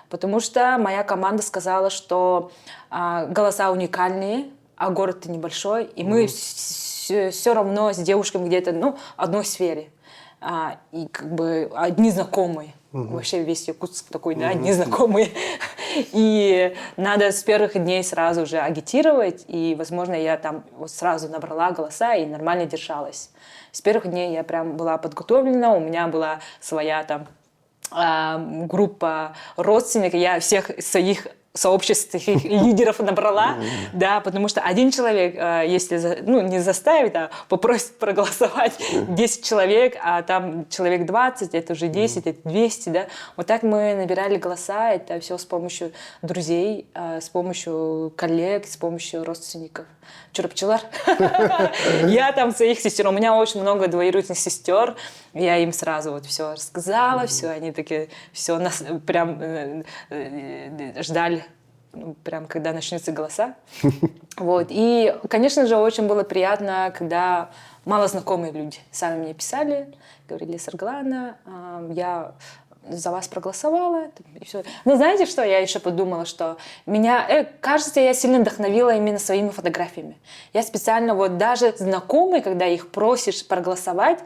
Потому что моя команда сказала, что голоса уникальные, а город-то небольшой, и мы все равно с девушками где-то, в одной сфере. И как бы одни знакомые. Вообще весь Якутск такой, да, одни знакомые. И надо с первых дней сразу же агитировать, и, возможно, я там вот сразу набрала голоса и нормально держалась. С первых дней я прям была подготовлена, у меня была своя там группа родственников, я всех своих сообщественных лидеров набрала, да, потому что один человек, если не заставит, а попросит проголосовать 10 человек, а там человек 20, это уже 10, это 200, да. Вот так мы набирали голоса, это все с помощью друзей, с помощью коллег, с помощью родственников. Чурапчелар. Я там своих сестер, у меня очень много двоюродных сестер, я им сразу вот все рассказала, все, они такие, все, нас прям ждали, прям когда начнутся голоса. Вот. И, конечно же, очень было приятно, когда малознакомые люди сами мне писали, говорили: Сарглана, я за вас проголосовала. И все. Но знаете, что я еще подумала? Что меня, кажется, я сильно вдохновила именно своими фотографиями. Я специально, вот даже знакомые, когда их просишь проголосовать,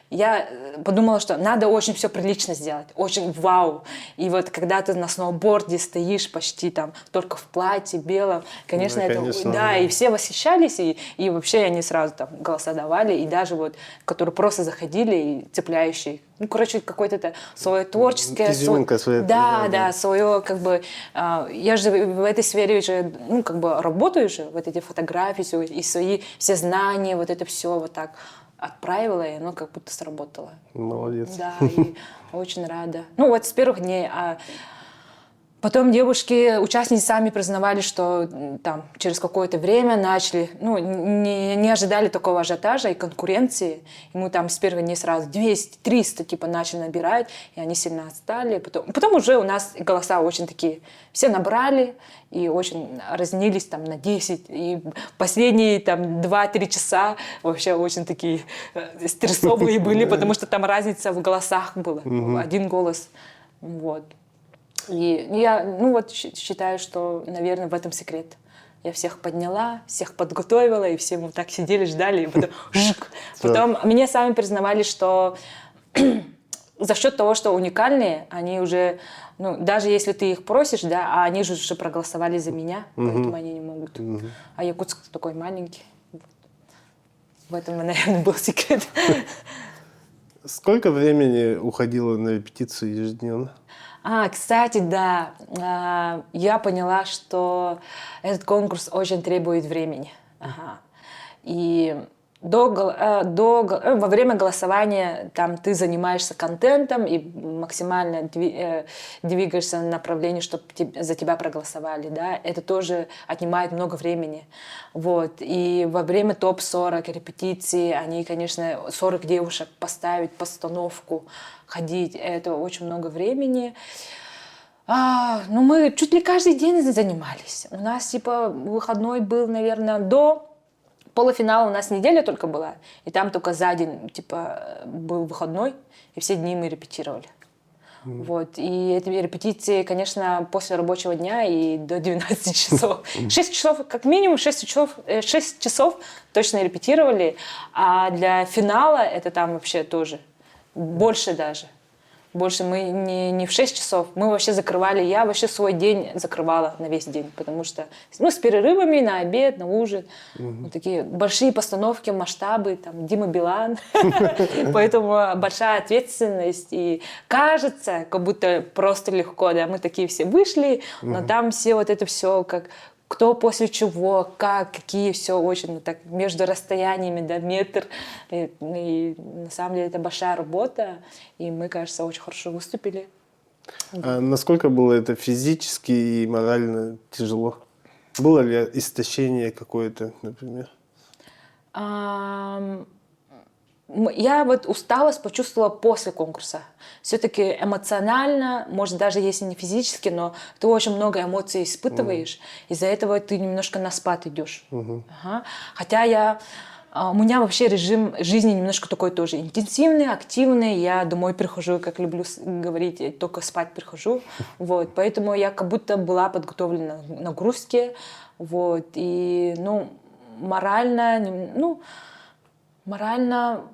я подумала, что надо очень все прилично сделать, очень вау. И вот когда ты на сноуборде стоишь почти там только в платье белом, конечно, да, это, конечно, да, и все восхищались, и вообще они сразу там голоса давали, и даже вот, которые просто заходили и цепляющие, короче, какое-то свое творческое, да, свое, как бы, я же в этой сфере уже, как бы работаю же, вот эти фотографии, и свои все знания, вот это все вот так отправила, и оно как будто сработало. Молодец. Да, и очень рада. Ну вот с первых дней. А потом девушки, участницы сами признавали, что там через какое-то время начали, ну, не ожидали такого ажиотажа и конкуренции. И мы там с первых дней сразу 200-300 типа начали набирать, и они сильно отстали. Потом уже у нас голоса очень такие, все набрали и очень разнились там на 10. И последние там 2-3 часа вообще очень такие стрессовые были, потому что там разница в голосах была. Один голос. Вот. И я, ну вот, считаю, что, наверное, в этом секрет. Я всех подняла, всех подготовила, и все мы так сидели, ждали, и потом жик. Потом мне сами признавали, что за счет того, что уникальные, они уже, ну, даже если ты их просишь, да, а они же уже проголосовали за меня, поэтому они не могут. А Якутск такой маленький. В этом, наверное, был секрет. Сколько времени уходило на репетицию ежедневно? Кстати, да, я поняла, что этот конкурс очень требует времени. Ага. И во время голосования там ты занимаешься контентом и максимально двигаешься в направлении, чтобы за тебя проголосовали. Да? Это тоже отнимает много времени. Вот. И во время топ-40 репетиции они, конечно, 40 девушек поставить, постановку, ходить, это очень много времени. Ну, мы чуть ли каждый день занимались. У нас, типа, выходной был, наверное, до полуфинала у нас неделя только была. И там только за день, типа, был выходной, и все дни мы репетировали. Вот. И эти репетиции, конечно, после рабочего дня и до 12 часов. 6 часов, как минимум 6 часов точно репетировали. А для финала это там вообще тоже больше даже. Больше мы не в 6 часов, мы вообще закрывали, я вообще свой день закрывала на весь день, потому что, ну, с перерывами на обед, на ужин, вот такие большие постановки, масштабы, там, Дима Билан, поэтому большая ответственность, и кажется, как будто просто легко, да, мы такие все вышли, но там все вот это все как... Кто после чего, как, какие, все очень так между расстояниями, да, метр. И на самом деле это большая работа, и мы, кажется, очень хорошо выступили. А насколько было это физически и морально тяжело? Было ли истощение какое-то, например? Я вот усталость почувствовала после конкурса. Все-таки эмоционально, может, даже если не физически, но ты очень много эмоций испытываешь. Из-за этого ты немножко на спад идешь. Ага. Хотя у меня вообще режим жизни немножко такой тоже интенсивный, активный. Я домой прихожу, как люблю говорить, только спать прихожу. Вот. Поэтому я как будто была подготовлена к нагрузке. Вот. И, ну, морально,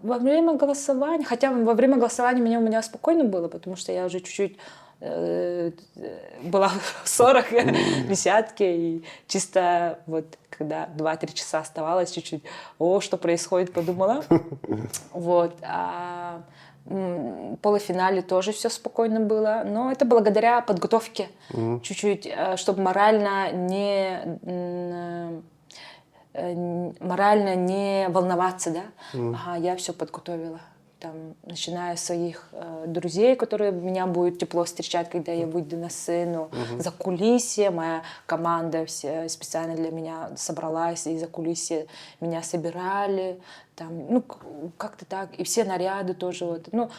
во время голосования, хотя во время голосования у меня спокойно было, потому что я уже чуть-чуть была в 40, десятки, и чисто вот когда 2-3 часа оставалось, чуть-чуть, что происходит, подумала. Вот. А в полуфинале тоже все спокойно было, но это благодаря подготовке, чуть-чуть, чтобы морально не волноваться, да. Я все подготовила. Там, начиная с своих друзей, которые меня будут тепло встречать, когда я выйду на сцену. За кулисье моя команда все специально для меня собралась, и за кулисье меня собирали. Там, ну, как-то так. И все наряды тоже. Вот, ну,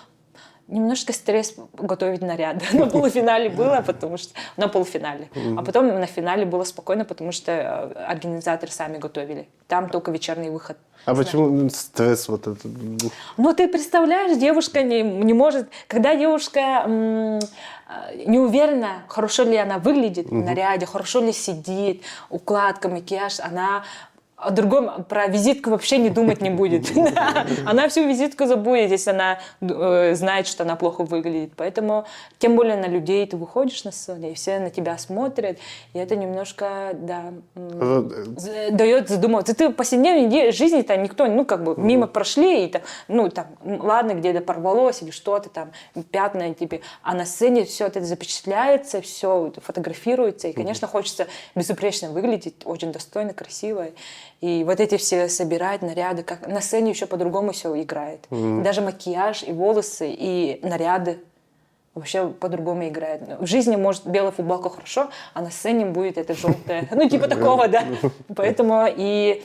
немножко стресс готовить наряды. На полуфинале было, потому что... На полуфинале. А потом на финале было спокойно, потому что организаторы сами готовили. Там только вечерний выход. А почему стресс вот этот? Ну, ты представляешь, девушка не может... Когда девушка не уверена, хорошо ли она выглядит в наряде, хорошо ли сидит, укладка, макияж, она... О другом, про визитку вообще не думать не будет. Она всю визитку забудет, если она знает, что она плохо выглядит. Поэтому, тем более на людей ты выходишь на сцену, и все на тебя смотрят. И это немножко, да, дает задумываться. Ты в повседневной жизни-то никто, ну, как бы, мимо прошли, и там, ну, там, ладно, где-то порвалось или что-то там, пятна, типа, а на сцене все это запечатляется, все фотографируется. И, конечно, хочется безупречно выглядеть, очень достойно, красиво. И вот эти все собирать наряды, как на сцене еще по-другому все играет. Даже макияж, и волосы, и наряды вообще по-другому играет. В жизни, может, белая футболка хорошо, а на сцене будет это желтое. Ну, типа такого, да. Поэтому и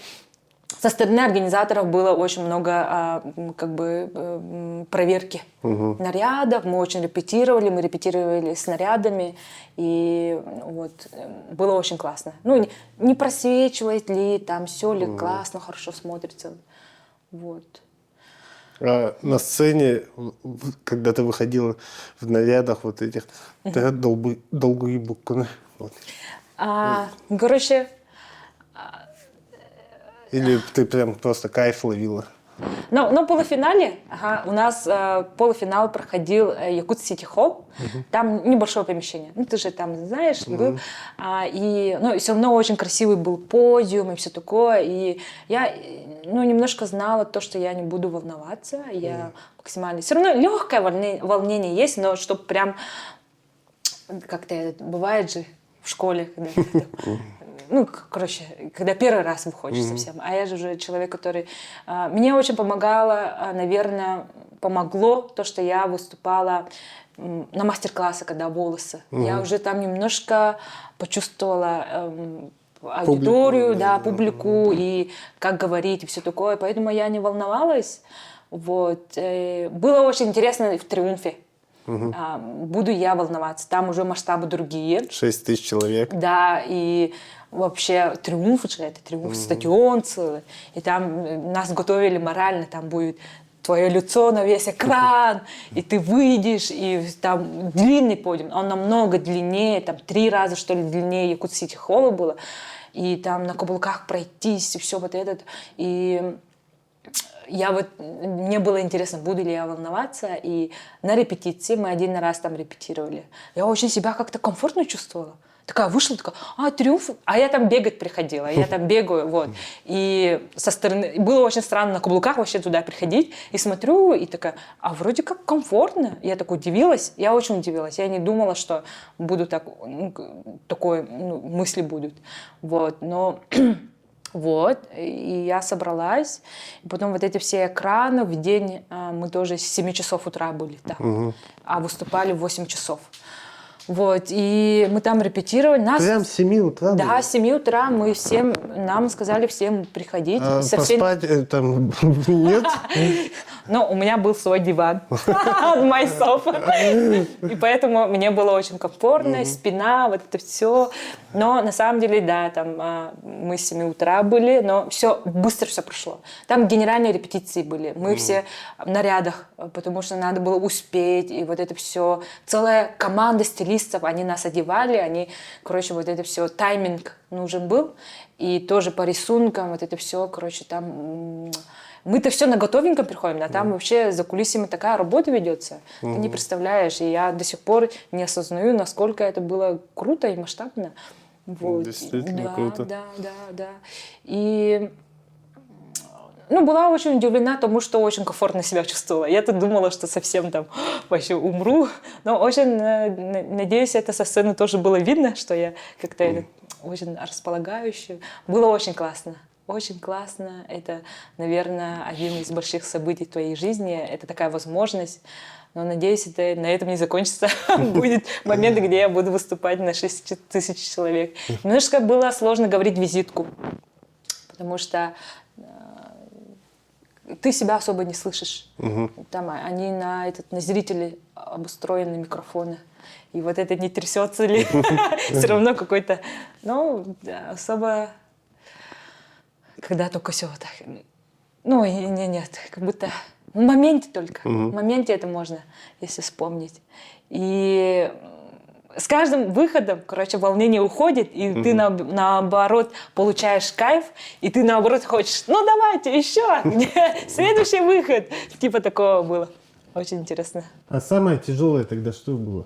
со стороны организаторов было очень много проверки нарядов. Мы очень репетировали с нарядами. И вот было очень классно. Ну, не просвечивает ли, там все ли классно, хорошо смотрится. Вот. А на сцене, когда ты выходила в нарядах вот этих, ты долгие буквы. Вот. Короче, Или ты прям просто кайф ловила? на полуфинале у нас полуфинал проходил Якут-Сити Холл. Там небольшое помещение. Ну, ты же там знаешь, был. И все равно очень красивый был подиум и все такое. И я немножко знала то, что я не буду волноваться. Я максимально... Все равно легкое волнение есть, но чтобы прям... Как-то бывает же в школе, когда... когда первый раз выходишь совсем. А я же уже человек, который... Мне очень помогло то, что я выступала на мастер-классы, когда волосы. Я уже там немножко почувствовала аудиторию, публику, и как говорить, и все такое. Поэтому я не волновалась. Вот. Было очень интересно в «Триумфе». Буду я волноваться. Там уже масштабы другие. 6 тысяч человек. Да, и вообще «Триумф» же, это «Триумф», стадион целый. И там нас готовили морально, там будет твое лицо на весь экран, и ты выйдешь, и там длинный подиум, он намного длиннее, там 3 раза, что ли, длиннее Якут-Сити Холла было, и там на каблуках пройтись, и все вот это. И мне было интересно, буду ли я волноваться, и на репетиции мы 1 раз там репетировали. Я очень себя как-то комфортно чувствовала. Такая вышла, «Триумф», а я там бегать приходила, я там бегаю, вот. И со стороны, было очень странно на каблуках вообще туда приходить, и смотрю, и такая, вроде как комфортно. Я так удивилась, я очень удивилась, я не думала, что буду такой мысли будут, вот, но... Вот, и я собралась, и потом вот эти все экраны, в день мы тоже с 7 часов утра были там, а выступали в 8 часов. Вот, и мы там репетировали. Прям с 7 утра? Да, с 7 утра нам сказали всем приходить. Поспать там нет? Ну, у меня был свой диван, my sofa. И поэтому мне было очень комфортно, спина, вот это все. Но на самом деле, да, там мы с 7 утра были, но быстро все прошло. Там генеральные репетиции были. Мы все в нарядах, потому что надо было успеть, и вот это все. Целая команда стилистов, они нас одевали, вот это все, тайминг нужен был. И тоже по рисункам, вот это все, там... Мы-то все на готовеньком приходим, а там вообще за кулисами такая работа ведется. Ты не представляешь. И я до сих пор не осознаю, насколько это было круто и масштабно. Вот. Действительно круто. Да. И была очень удивлена тому, что очень комфортно себя чувствовала. Я-то думала, что совсем там вообще умру. Но очень надеюсь, это со сцены тоже было видно, что я как-то очень располагающая. Было очень классно. Очень классно. Это, наверное, один из больших событий в твоей жизни. Это такая возможность. Но, надеюсь, на этом не закончится. Будет момент, где я буду выступать на 6 тысяч человек. Немножко было сложно говорить визитку. Потому что ты себя особо не слышишь. Там они на зрителей обустроены микрофоны. И вот это не трясется ли. Все равно какой-то... особо... Когда только все вот так. Нет, как будто в моменте только. В моменте это можно, если вспомнить. И с каждым выходом, волнение уходит, и ты наоборот получаешь кайф, и ты наоборот хочешь, давайте еще, следующий выход. Типа такого было. Очень интересно. А самое тяжелое тогда что было?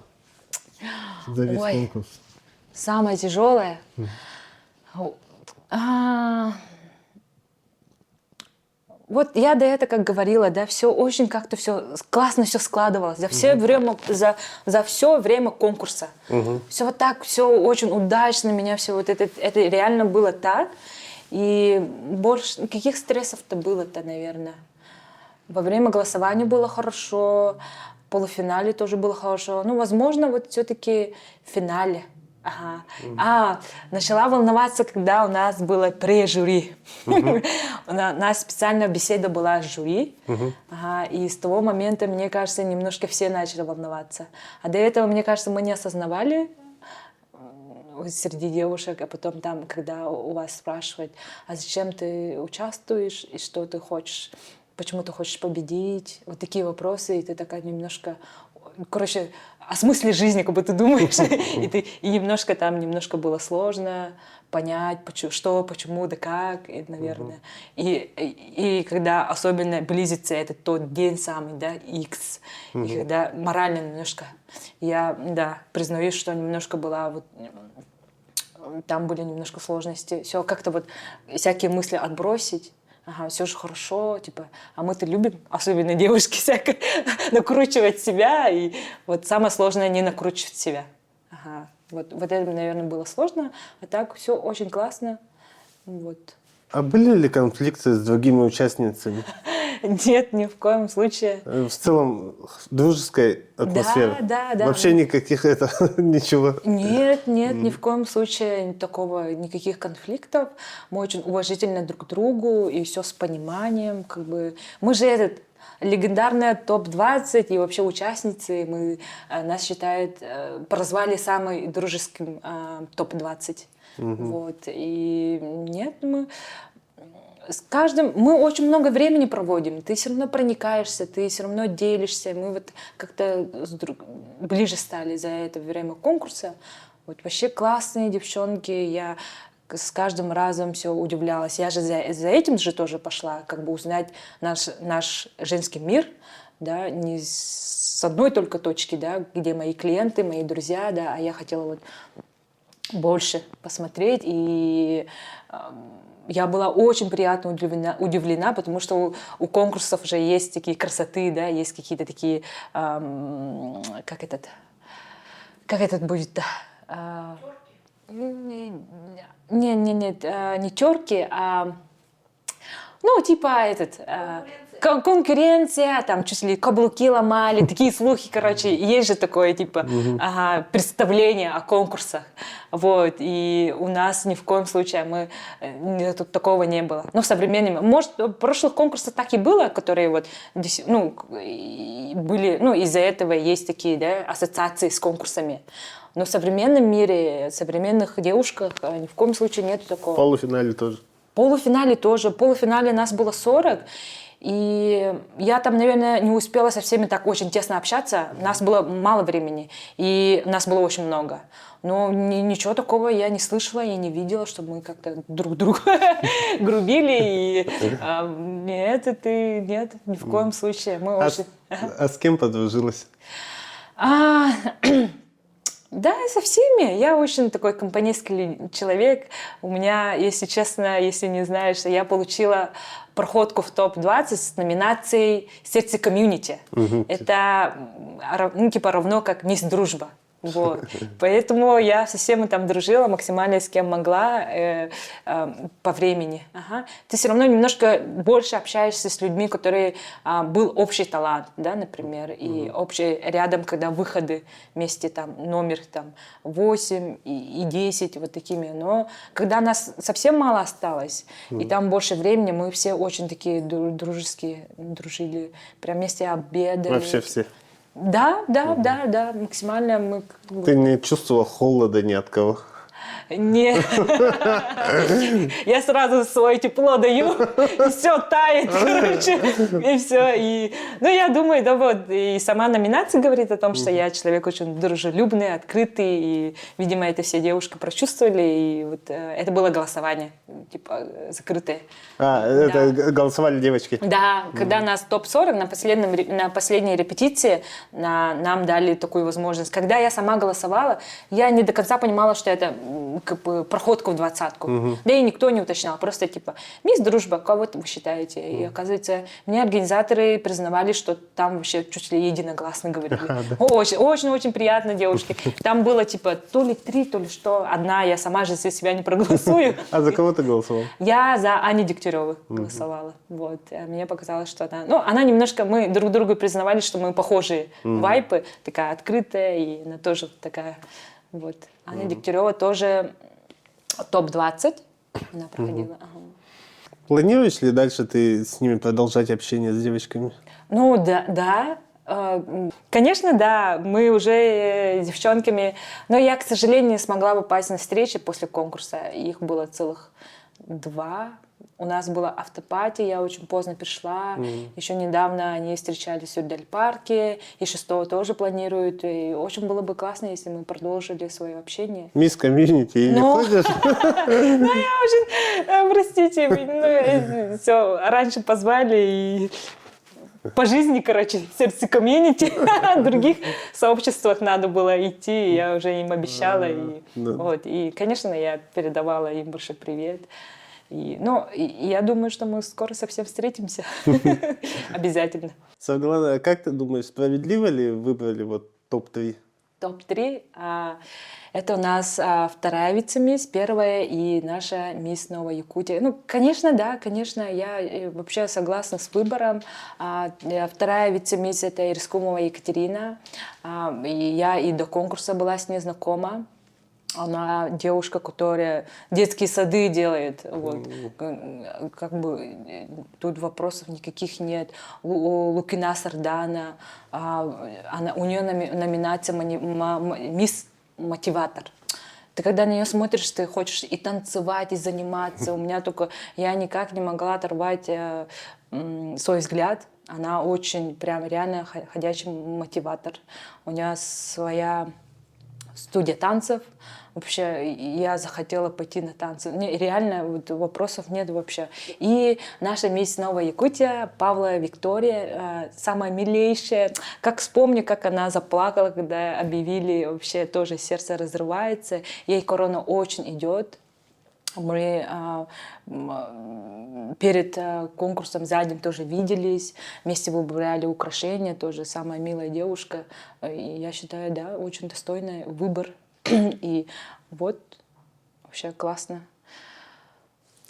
За весь конкурс. Самое тяжелое? Вот я до этого, как говорила, да, все очень как-то все классно все складывалось за все время конкурса. Все вот так, все очень удачно, меня все вот это реально было так. И больше, каких стрессов-то было-то, наверное. Во время голосования было хорошо, в полуфинале тоже было хорошо. Ну, возможно, вот все-таки в финале. Ага. Начала волноваться, когда у нас было пре-жюри. У нас специальная беседа была с жюри. Ага. И с того момента, мне кажется, немножко все начали волноваться. А до этого, мне кажется, мы не осознавали среди девушек, а потом там, когда у вас спрашивают, а зачем ты участвуешь и что ты хочешь, почему ты хочешь победить, вот такие вопросы, и ты такая немножко, короче, о смысле жизни, как бы ты думаешь, и немножко было сложно понять, почему, да как, и, наверное. И когда особенно близится этот тот день самый, да, X, и когда морально немножко, я, да, признаюсь, что немножко была вот, там были немножко сложности, все как-то вот всякие мысли отбросить. Ага, все же хорошо, типа, а мы-то любим, особенно девушки, всякое, накручивать себя, и вот самое сложное не накручивать себя. Ага, вот это, наверное, было сложно, а так все очень классно, вот. А были ли конфликты с другими участницами? Нет, ни в коем случае. В целом дружеская атмосфера? Да. Вообще никаких ничего? Нет, ни в коем случае никаких конфликтов. Мы очень уважительны друг к другу, и все с пониманием. Как бы. Мы же легендарная топ-20, и вообще участницы, нас считают, прозвали самым дружеским топ-20. Вот. И нет, мы очень много времени проводим, ты все равно проникаешься, ты все равно делишься, мы вот как-то ближе стали за это время конкурса. Вот вообще классные девчонки, я с каждым разом все удивлялась. Я же за этим же тоже пошла, как бы узнать наш женский мир, да, не с одной только точки, да, где мои клиенты, мои друзья, да, а я хотела вот больше посмотреть, и я была очень приятно удивлена, потому что у конкурсов уже есть такие красоты, да, есть какие-то такие, как этот будет, не терки, а, ну, типа конкуренция, там чуть ли каблуки ломали, такие слухи, короче, есть же такое, типа, представление о конкурсах, вот, и у нас ни в коем случае тут такого не было. Ну, в современном, может, в прошлых конкурсах так и было, которые вот, ну, были, ну, из-за этого есть такие, да, ассоциации с конкурсами. Но в современном мире, в современных девушках ни в коем случае нет такого. В полуфинале тоже? В полуфинале тоже. В полуфинале нас было 40. И я там, наверное, не успела со всеми так очень тесно общаться. У нас было мало времени, и нас было очень много. Но ничего такого я не слышала, я не видела, чтобы мы как-то друг друга грубили. Нет, ни в коем случае. А с кем подружилась? Да, со всеми. Я очень такой компанейский человек. У меня, если честно, если не знаешь, я получила проходку в топ-20 с номинацией «Сердце комьюнити». Это типа равно как «Мисс Дружба». Вот. Поэтому я со всеми там дружила максимально, с кем могла по времени. Ты все равно немножко больше общаешься с людьми, которые был общий талант, да, например, и общий рядом, когда выходы вместе, там, номер там, 8 и 10, вот такими. Но когда нас совсем мало осталось, и там больше времени, мы все очень такие дружеские, дружили, прям вместе обедали. Вообще все? Да, максимально мы... Ты не чувствовала холода ни от кого? Нет. Я сразу свое тепло даю, и все тает, короче, и все. Ну, я думаю, да вот, и сама номинация говорит о том, что я человек очень дружелюбный, открытый, и, видимо, это все девушки прочувствовали, и вот это было голосование, типа, закрытое. Это голосовали девочки? Да, когда нас топ-40 на последней репетиции нам дали такую возможность. Когда я сама голосовала, я не до конца понимала, что это как бы проходку в двадцатку. Да и никто не уточнял, просто типа, мисс Дружба, кого вы считаете? И оказывается, мне организаторы признавали, что там вообще чуть ли единогласно говорили. Очень-очень приятно девушке. Там было типа то ли 3, то ли что. Одна, я сама же за себя не проголосую. А за кого ты голосовал? Я за Аню Дегтяреву голосовала. Вот. Мне показалось, что она... Ну, она немножко... Мы друг другу признавали, что мы похожие вайпы. Такая открытая, и она тоже такая... Вот. Аня Дегтярева тоже топ-20. Она проходила. Планируешь ли дальше ты с ними продолжать общение с девочками? Ну, да. Конечно, да, мы уже с девчонками, но я, к сожалению, не смогла попасть на встречи после конкурса. Их было целых 2. У нас была автопати, я очень поздно пришла. Еще недавно они встречались в Сюрдель-парке, и 6-го тоже планируют. И очень было бы классно, если мы продолжили свое общение. Мисс комьюнити и не ходишь? Ну, я очень, простите, все, раньше позвали и... По жизни, короче, сердце комьюнити, в других сообществах надо было идти, я уже им обещала. И, конечно, я передавала им большой привет. И я думаю, что мы скоро совсем встретимся. Обязательно. Светлана, как ты думаешь, справедливо ли выбрали вот топ-3? Топ-3. Это у нас 2-я вице-мисс, 1-я и наша мисс Новая Якутия. Ну, конечно, да, конечно, я вообще согласна с выбором. 2-я вице-мисс — это Ирскумова Екатерина. И я и до конкурса была с ней знакома. Она девушка, которая детские сады делает. Вот. Как бы тут вопросов никаких нет. Лукина Сардана. У нее номинация «Мисс Мотиватор». Ты когда на нее смотришь, ты хочешь и танцевать, и заниматься. У меня только... Я никак не могла оторвать свой взгляд. Она очень прям реально ходячий мотиватор. У нее своя студия танцев. Вообще, я захотела пойти на танцы. Реально, вот, вопросов нет вообще. И наша мисс Новая Якутия, Павла Виктория, самая милейшая. Как вспомню, как она заплакала, когда объявили, вообще тоже сердце разрывается. Ей корона очень идет. Мы перед конкурсом за день тоже виделись, вместе выбирали украшения, тоже самая милая девушка. И я считаю, да, очень достойный выбор. И вот, вообще классно.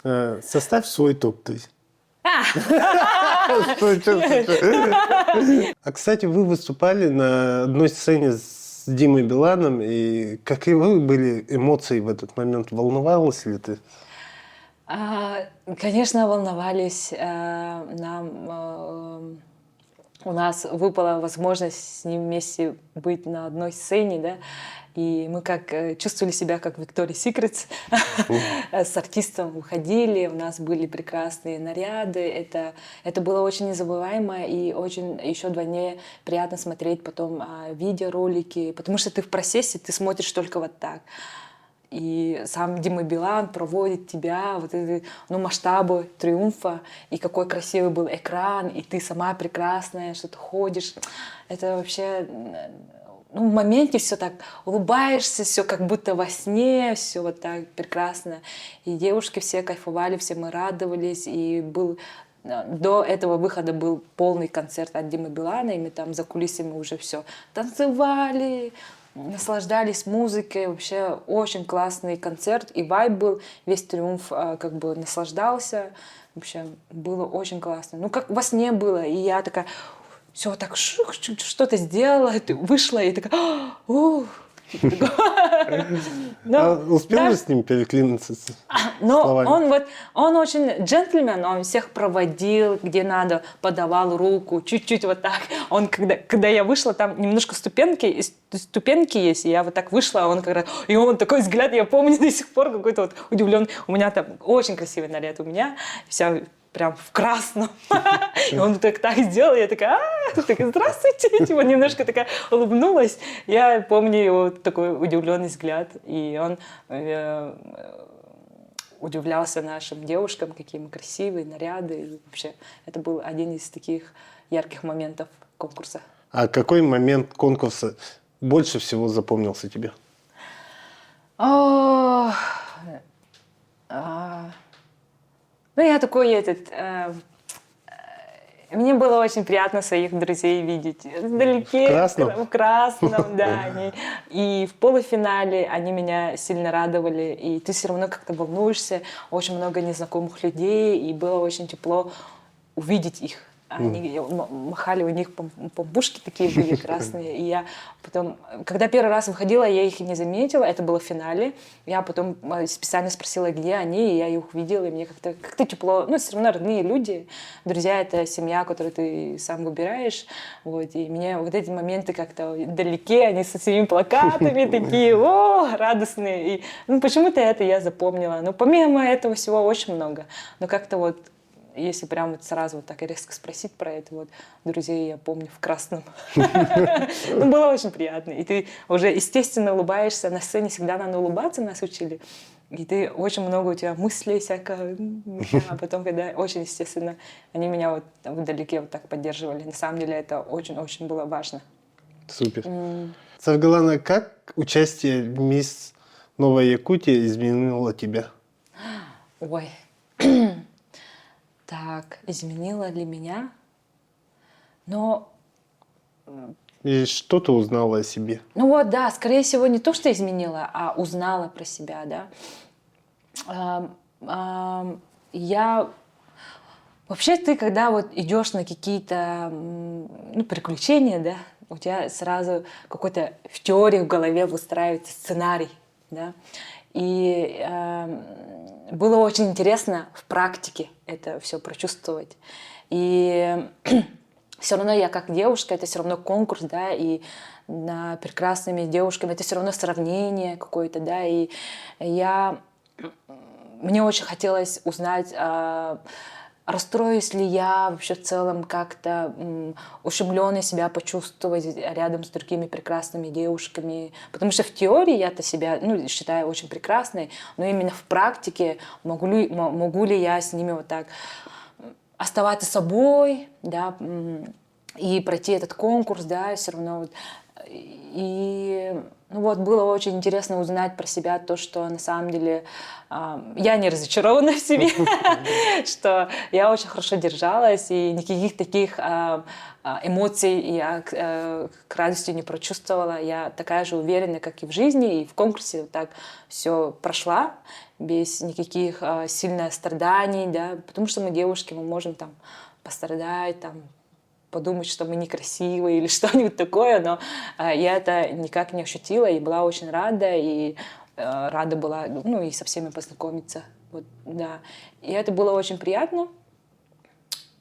Составь свой топ-3. А, кстати, вы выступали на одной сцене с Димой Биланом, и какие были эмоции в этот момент? Волновалась ли ты? Конечно, волновались. У нас выпала возможность с ним вместе быть на одной сцене, да, и мы чувствовали себя как Victoria's Secret, с артистом выходили, у нас были прекрасные наряды, это было очень незабываемо и очень еще вдвойне приятно смотреть потом видеоролики, потому что ты в процессе, ты смотришь только вот так. И сам Дима Билан проводит тебя, вот эти, масштабы триумфа, и какой красивый был экран, и ты сама прекрасная, что ты ходишь. Это вообще, в моменте все так улыбаешься, все как будто во сне, все вот так прекрасно. И девушки все кайфовали, все мы радовались, и до этого выхода был полный концерт от Димы Билана, и мы там за кулисами уже все танцевали, наслаждались музыкой, вообще очень классный концерт, и вайб был, весь триумф как бы наслаждался, вообще было очень классно. Как во сне было, и я такая, все так что-то сделала, вышла, и такая, успел же с ним переклиниться словами? Он очень джентльмен, он всех проводил, где надо, подавал руку, чуть-чуть вот так. Он, когда я вышла, там немножко ступенки есть, и я вот так вышла, и он такой взгляд, я помню до сих пор какой-то вот удивленный. У меня там очень красивый наряд, у меня вся прям в красном. И он так сделал, я такая, здравствуйте, немножко такая улыбнулась. Я помню его такой удивленный взгляд, и он удивлялся нашим девушкам, какие мы красивые, наряды. И вообще, это был один из таких ярких моментов конкурса. А какой момент конкурса больше всего запомнился тебе? О, ну, я такой мне было очень приятно своих друзей видеть вдалеке, в красном, да. И в полуфинале они меня сильно радовали, и ты все равно как-то волнуешься, очень много незнакомых людей, и было очень тепло увидеть их. Они махали, у них помпушки такие были красные. И я потом, когда первый раз выходила, я их не заметила, это было в финале. Я потом специально спросила, где они, и я их увидела, и мне как-то тепло. Ну, все равно родные люди, друзья — это семья, которую ты сам выбираешь. Вот, и мне вот эти моменты как-то вдалеке, они со своими плакатами такие, радостные. И, почему-то это я запомнила. Но помимо этого всего очень много. Но как-то вот, если прям вот сразу вот так резко спросить про это, вот, друзей я помню в красном. Было очень приятно. И ты уже, естественно, улыбаешься. На сцене всегда надо улыбаться, нас учили. И ты очень много, у тебя мыслей всякого. А потом, когда очень естественно, они меня вот вдалеке вот так поддерживали. На самом деле это очень-очень было важно. Супер. Саргалана, как участие в «Мисс Новая Якутия» изменило тебя? Ой. Так, изменила ли меня? Но... И что ты узнала о себе? Ну вот, да, скорее всего, не то, что изменила, а узнала про себя, да. Я... Вообще, ты, когда вот идешь на какие-то приключения, да, у тебя сразу какой-то в теории в голове выстраивается сценарий, да. И было очень интересно в практике это все прочувствовать. И все равно я как девушка, это все равно конкурс, да, и на прекрасными девушками это все равно сравнение какое-то, да, и мне очень хотелось узнать, расстроюсь ли я вообще в целом как-то ущемленно себя почувствовать рядом с другими прекрасными девушками. Потому что в теории я-то себя считаю очень прекрасной, но именно в практике могу ли я с ними вот так оставаться собой, да, и пройти этот конкурс, да, все равно вот. И было очень интересно узнать про себя то, что на самом деле я не разочарована в себе, что я очень хорошо держалась, и никаких таких эмоций я к радости не прочувствовала. Я такая же уверенная, как и в жизни, и в конкурсе вот так все прошла, без никаких сильных страданий, да, потому что мы девушки, мы можем там пострадать, там, подумать, что мы некрасивые или что-нибудь такое, но я это никак не ощутила и была очень рада, и рада была, и со всеми познакомиться, вот, да. И это было очень приятно,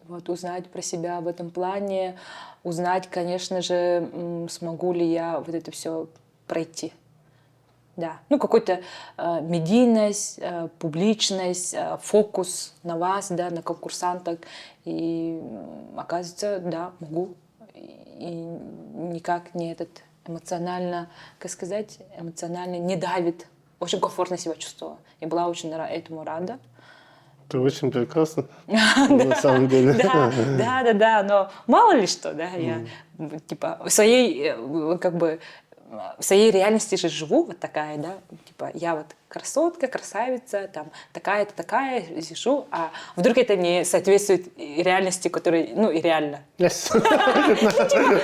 вот, узнать про себя в этом плане, узнать, конечно же, смогу ли я вот это все пройти. Да, какой-то медийность, публичность, фокус на вас, да, на конкурсантах. И оказывается, да, могу. И никак не эмоционально, эмоционально не давит. Очень комфортно себя чувствовала. И была очень этому рада. Это очень прекрасно, на самом деле. Да, но мало ли что, да, я в своей реальности же живу, вот такая, да, я вот красотка, красавица, там, такая-то, такая, сижу, а вдруг это не соответствует реальности, которая, и реально.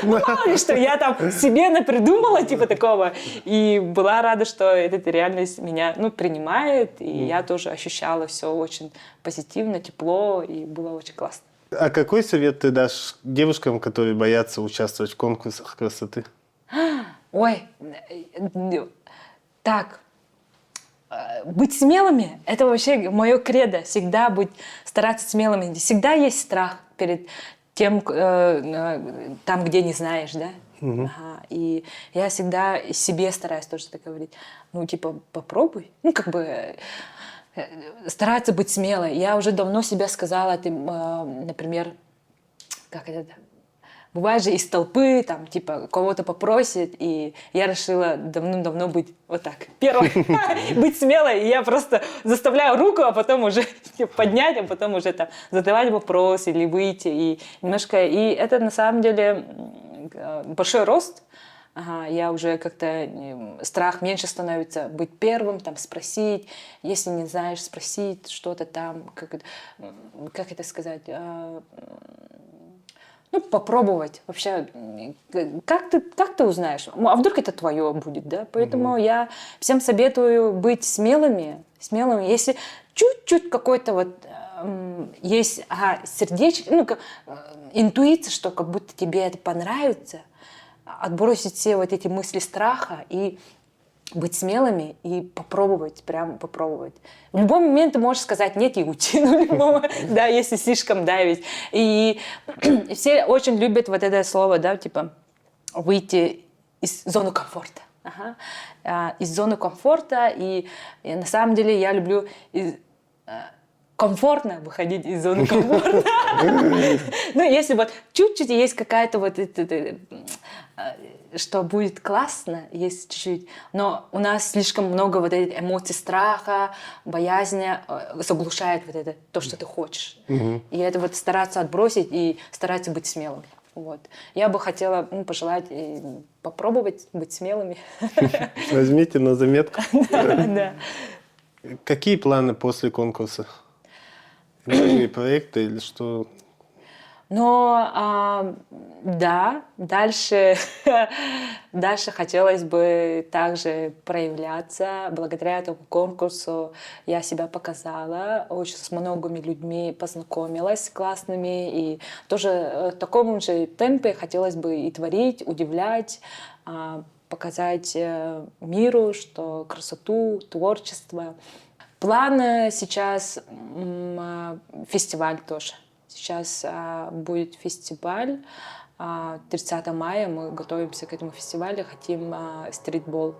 Мало ли что, я там себе напридумала, такого, и была рада, что эта реальность меня, принимает, и я тоже ощущала все очень позитивно, тепло, и было очень классно. А какой совет ты дашь девушкам, которые боятся участвовать в конкурсах красоты? Ой, так, быть смелыми – это вообще мое кредо. Всегда стараться смелыми. Всегда есть страх перед тем, там, где не знаешь, да? Ага. И я всегда себе стараюсь тоже так говорить. Попробуй. Стараться быть смелой. Я уже давно себе сказала, например, бывает же из толпы, там, кого-то попросит, и я решила давно быть вот так. Первой, быть смелой, и я просто заставляю руку, а потом уже поднять, а потом уже там задавать вопрос или выйти. И немножко, и это на самом деле большой рост, ага, я уже как-то страх меньше становится быть первым, там спросить, если не знаешь, спросить что-то там, как это сказать, ну, попробовать вообще. Как ты узнаешь? А вдруг это твое будет, да? Поэтому я всем советую быть смелыми. Если чуть-чуть какой-то вот есть сердечко, ну, интуиция, что как будто тебе это понравится, отбросить все вот эти мысли страха и быть смелыми и попробовать, прям попробовать. В любой момент ты можешь сказать нет и уйти, да, если слишком давить. И все очень любят вот это слово, да, типа выйти из зоны комфорта. Из зоны комфорта, и на самом деле я люблю комфортно выходить из зоны комфорта. Ну, если вот чуть-чуть есть какая-то вот что будет классно, есть чуть-чуть, но у нас слишком много вот этих эмоций страха, боязни заглушает вот это, то, что ты хочешь. И это вот стараться отбросить и стараться быть смелым. Вот. Я бы хотела пожелать попробовать быть смелыми. Возьмите на заметку. Да. Какие планы после конкурса? Новые проекты или что? Но да, дальше хотелось бы также проявляться. Благодаря этому конкурсу я себя показала, очень с многими людьми познакомилась классными. И тоже в таком же темпе хотелось бы и творить, удивлять, показать миру, что красоту, творчество. Планы сейчас фестиваль тоже. Сейчас будет фестиваль. 30 мая мы готовимся к этому фестивалю. Хотим стритбол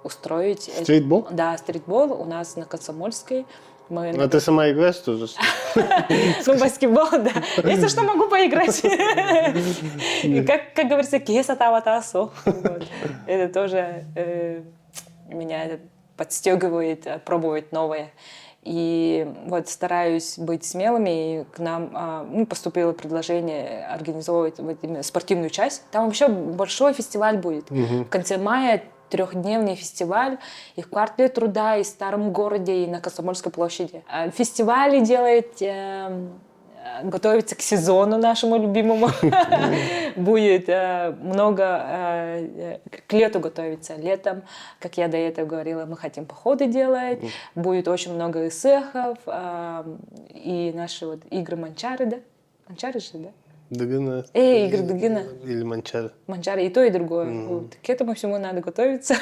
устроить. Стритбол? Да, стритбол у нас на Комсомольской. А ты сама играешь тоже? Ну, баскетбол, да. Если что, могу поиграть. Как говорится, кеса таватасо. Это тоже меня подстегивает пробовать новое. И вот стараюсь быть смелыми, и к нам поступило предложение организовывать вот именно спортивную часть. Там вообще большой фестиваль будет. В конце мая 3-дневный фестиваль и в Квартале труда, и в Старом городе, и на Комсомольской площади. Фестиваль готовится к сезону нашему любимому. Будет много... К лету готовится. Летом, как я до этого говорила, мы хотим походы делать. Будет очень много эсэхов. И наши вот игры манчары, да? Манчары же, да? Дагына. Игры Дагына. Или манчары. Манчары, и то, и другое. Вот. К этому всему надо готовиться.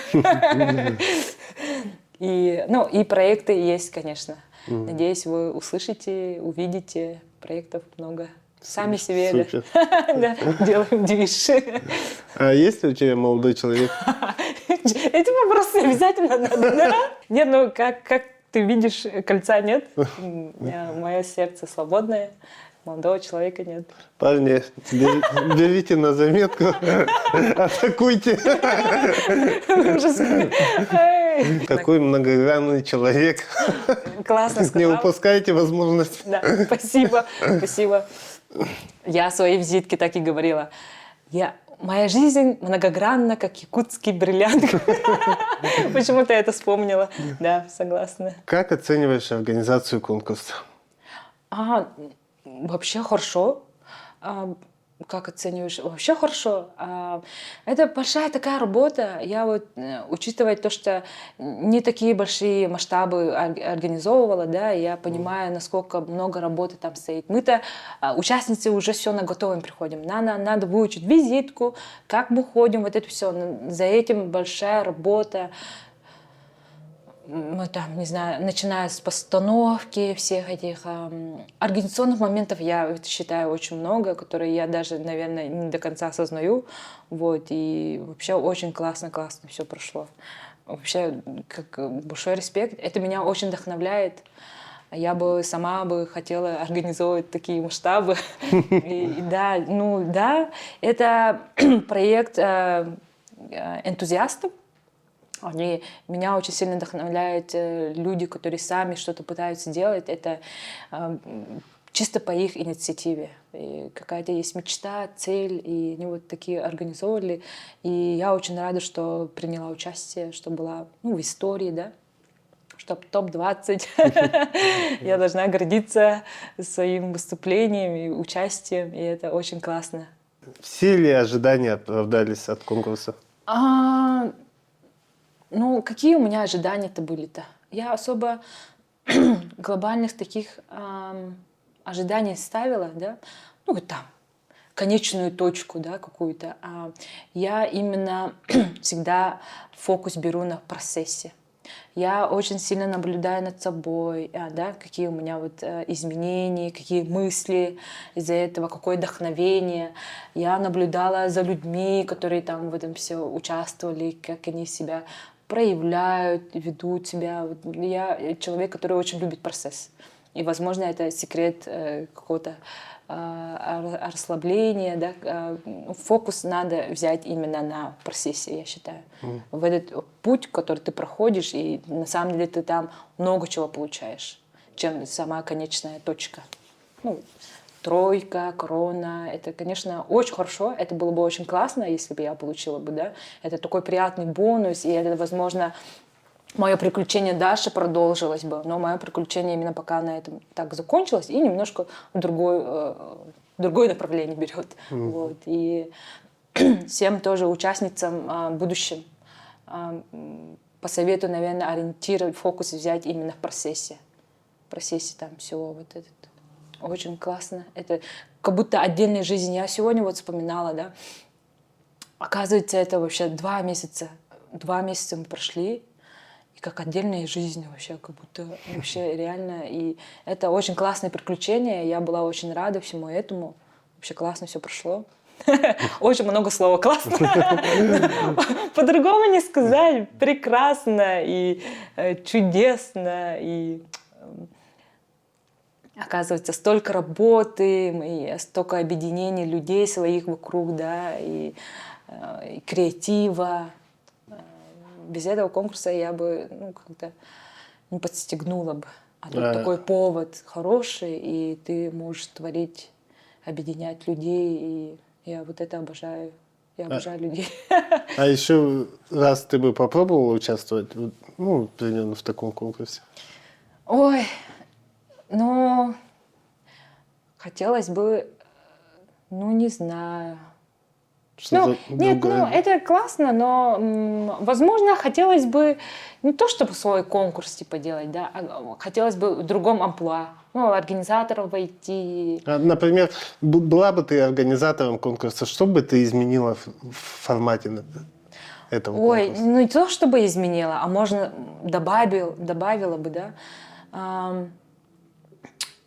И проекты есть, конечно. Надеюсь, вы услышите, увидите. Проектов много. Сами себе делаем движ. А есть ли у тебя молодой человек? Эти вопросы обязательно надо, да? Нет, ну как ты видишь, кольца нет. Мое сердце свободное. Молодого человека нет. Парни, берите на заметку, атакуйте. Такой многогранный человек. Классно сказал. Не упускайте возможность. Да, спасибо. Я в своей визитке так и говорила. Моя жизнь многогранна, как якутский бриллиант. Почему-то я это вспомнила. Да, согласна. Как оцениваешь организацию конкурса? Вообще хорошо. Как оцениваешь? Вообще хорошо. Это большая такая работа. Я вот, учитывая то, что не такие большие масштабы организовывала, да, я понимаю, насколько много работы там стоит. Мы-то, участницы, уже все на готовом приходим. Надо выучить визитку, как мы ходим, вот это все. За этим большая работа. Мы там, не знаю, начиная с постановки всех этих организационных моментов, я считаю, очень много, которые я даже, наверное, не до конца осознаю. Вот, и вообще очень классно все прошло. Вообще, как большой респект. Это меня очень вдохновляет. Я бы сама хотела организовывать такие масштабы. Да, это проект энтузиастов. Меня очень сильно вдохновляют люди, которые сами что-то пытаются делать. Это чисто по их инициативе. и какая-то есть мечта, цель, и они вот такие организовывали. И я очень рада, что приняла участие, что была в истории, да, чтобы топ-20. Я должна гордиться своим выступлением и участием, и это очень классно. Все ли ожидания оправдались от конкурса? Какие у меня ожидания-то были-то? Я особо глобальных таких ожиданий ставила, да, там, конечную точку, да, какую-то. Я именно всегда фокус беру на процессе. Я очень сильно наблюдаю над собой, да, какие у меня изменения, какие мысли из-за этого, какое вдохновение. Я наблюдала за людьми, которые там в этом все участвовали, как они себя проявляют, ведут себя. Я человек, который очень любит процесс. И, возможно, это секрет какого-то расслабления, да, фокус надо взять именно на процессе, я считаю. В этот путь, который ты проходишь, и на самом деле ты там много чего получаешь, чем сама конечная точка. Тройка, корона, это, конечно, очень хорошо, это было бы очень классно, если бы я получила бы, да, это такой приятный бонус, и это, возможно, мое приключение дальше продолжилось бы, но мое приключение именно пока на этом так закончилось и немножко другое направление берет. Вот. И всем тоже участницам будущим посоветую, наверное, ориентировать, фокус взять именно в процессе. В процессе там всего вот это. Очень классно. Это как будто отдельная жизнь. Я сегодня вспоминала, да, оказывается, это вообще 2 месяца. 2 месяца мы прошли, и как отдельная жизнь вообще, как будто вообще реально. И это очень классное приключение. Я была очень рада всему этому. Вообще классно все прошло. Очень много слова классно. По-другому не сказать. Прекрасно и чудесно. И оказывается, столько работы, и столько объединений людей своих вокруг, да, и креатива. Без этого конкурса я бы как-то не подстегнула бы. А тут такой повод хороший, и ты можешь творить, объединять людей, и я вот это обожаю. Я обожаю людей. А еще раз ты бы попробовала участвовать, примерно в таком конкурсе? Ой, хотелось бы, не знаю. Нет, это классно, но, возможно, хотелось бы не то, чтобы свой конкурс делать, да, а хотелось бы в другом амплуа, организаторов войти. Например, была бы ты организатором конкурса, что бы ты изменила в формате этого конкурса? Не то, чтобы изменила, а можно добавила бы, да.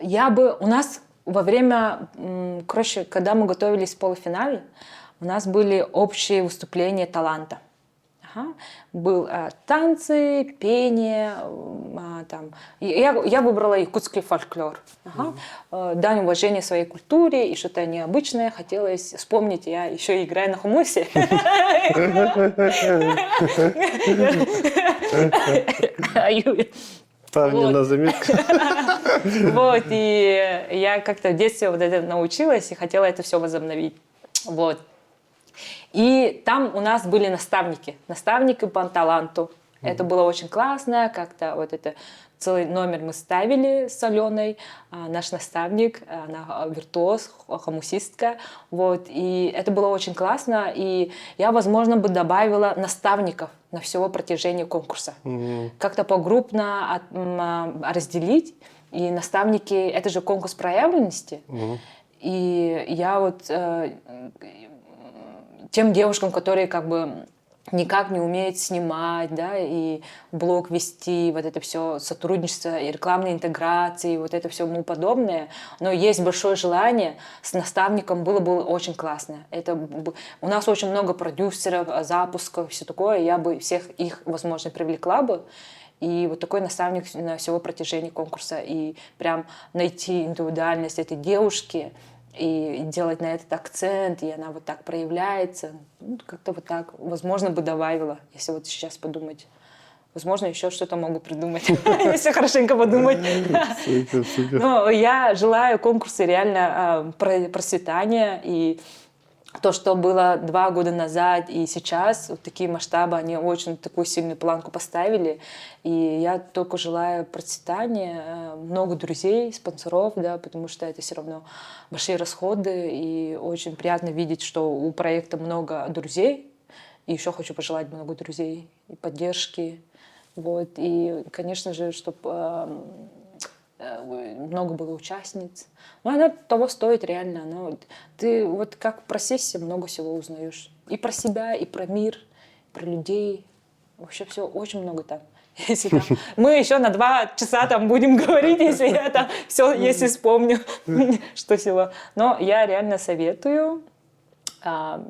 У нас во время, когда мы готовились в полуфинале, у нас были общие выступления таланта. Был танцы, пение. Я выбрала якутский фольклор. Дань уважения своей культуре и что-то необычное хотелось вспомнить. Я еще играю на хумусе. Парни на заметку. И я как-то в детстве это научилась и хотела это все возобновить. И там у нас были наставники по таланту. Это было очень классно, как-то целый номер мы ставили с Аленой, наш наставник, она виртуоз, хомусистка, и это было очень классно, и я, возможно, бы добавила наставников на всего протяжения конкурса. Как-то погруппно разделить, и наставники, это же конкурс проявленности, и я тем девушкам, которые никак не умеют снимать, да, и блог вести, это все сотрудничество и рекламные интеграции, это все подобное. Но есть большое желание, с наставником было бы очень классно. У нас очень много продюсеров, запусков, все такое, я бы всех их, возможно, привлекла бы. И такой наставник на всего протяжения конкурса. И прям найти индивидуальность этой девушки, и делать на этот акцент, и она так проявляется. Как-то так, возможно, бы добавила, если сейчас подумать. возможно, еще что-то могу придумать, если хорошенько подумать. Супер, супер. Но я желаю конкурсу реально процветания, и то, что было 2 года назад и сейчас, вот такие масштабы, они очень такую сильную планку поставили. И я только желаю процветания, много друзей, спонсоров, да, потому что это все равно большие расходы. И очень приятно видеть, что у проекта много друзей. И еще хочу пожелать много друзей и поддержки. Вот. И, конечно же, чтобы много было участниц. Но она того стоит реально. Ты вот как в процессе много всего узнаешь. И про себя, и про мир, и про людей. Вообще все очень много там. Если там мы еще на 2 часа там будем говорить, если я там все, если вспомню, что всего. Но я реально советую,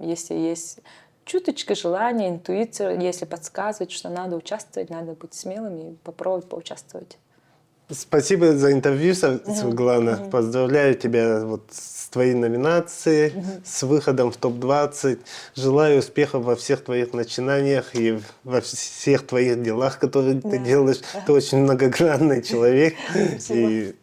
если есть чуточка желания, интуиция, если подсказывать, что надо участвовать, надо быть смелым и попробовать поучаствовать. Спасибо за интервью, Светлана. Поздравляю тебя вот с твоей номинацией, с выходом в топ-20. Желаю успехов во всех твоих начинаниях и во всех твоих делах, которые ты делаешь. Ты очень многогранный человек и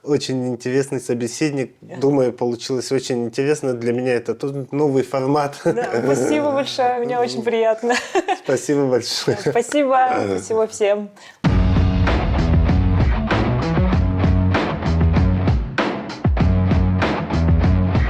очень интересный собеседник. Думаю, получилось очень интересно. Для меня это тоже новый формат. Да, спасибо большое, мне очень приятно. Спасибо большое. Спасибо всем.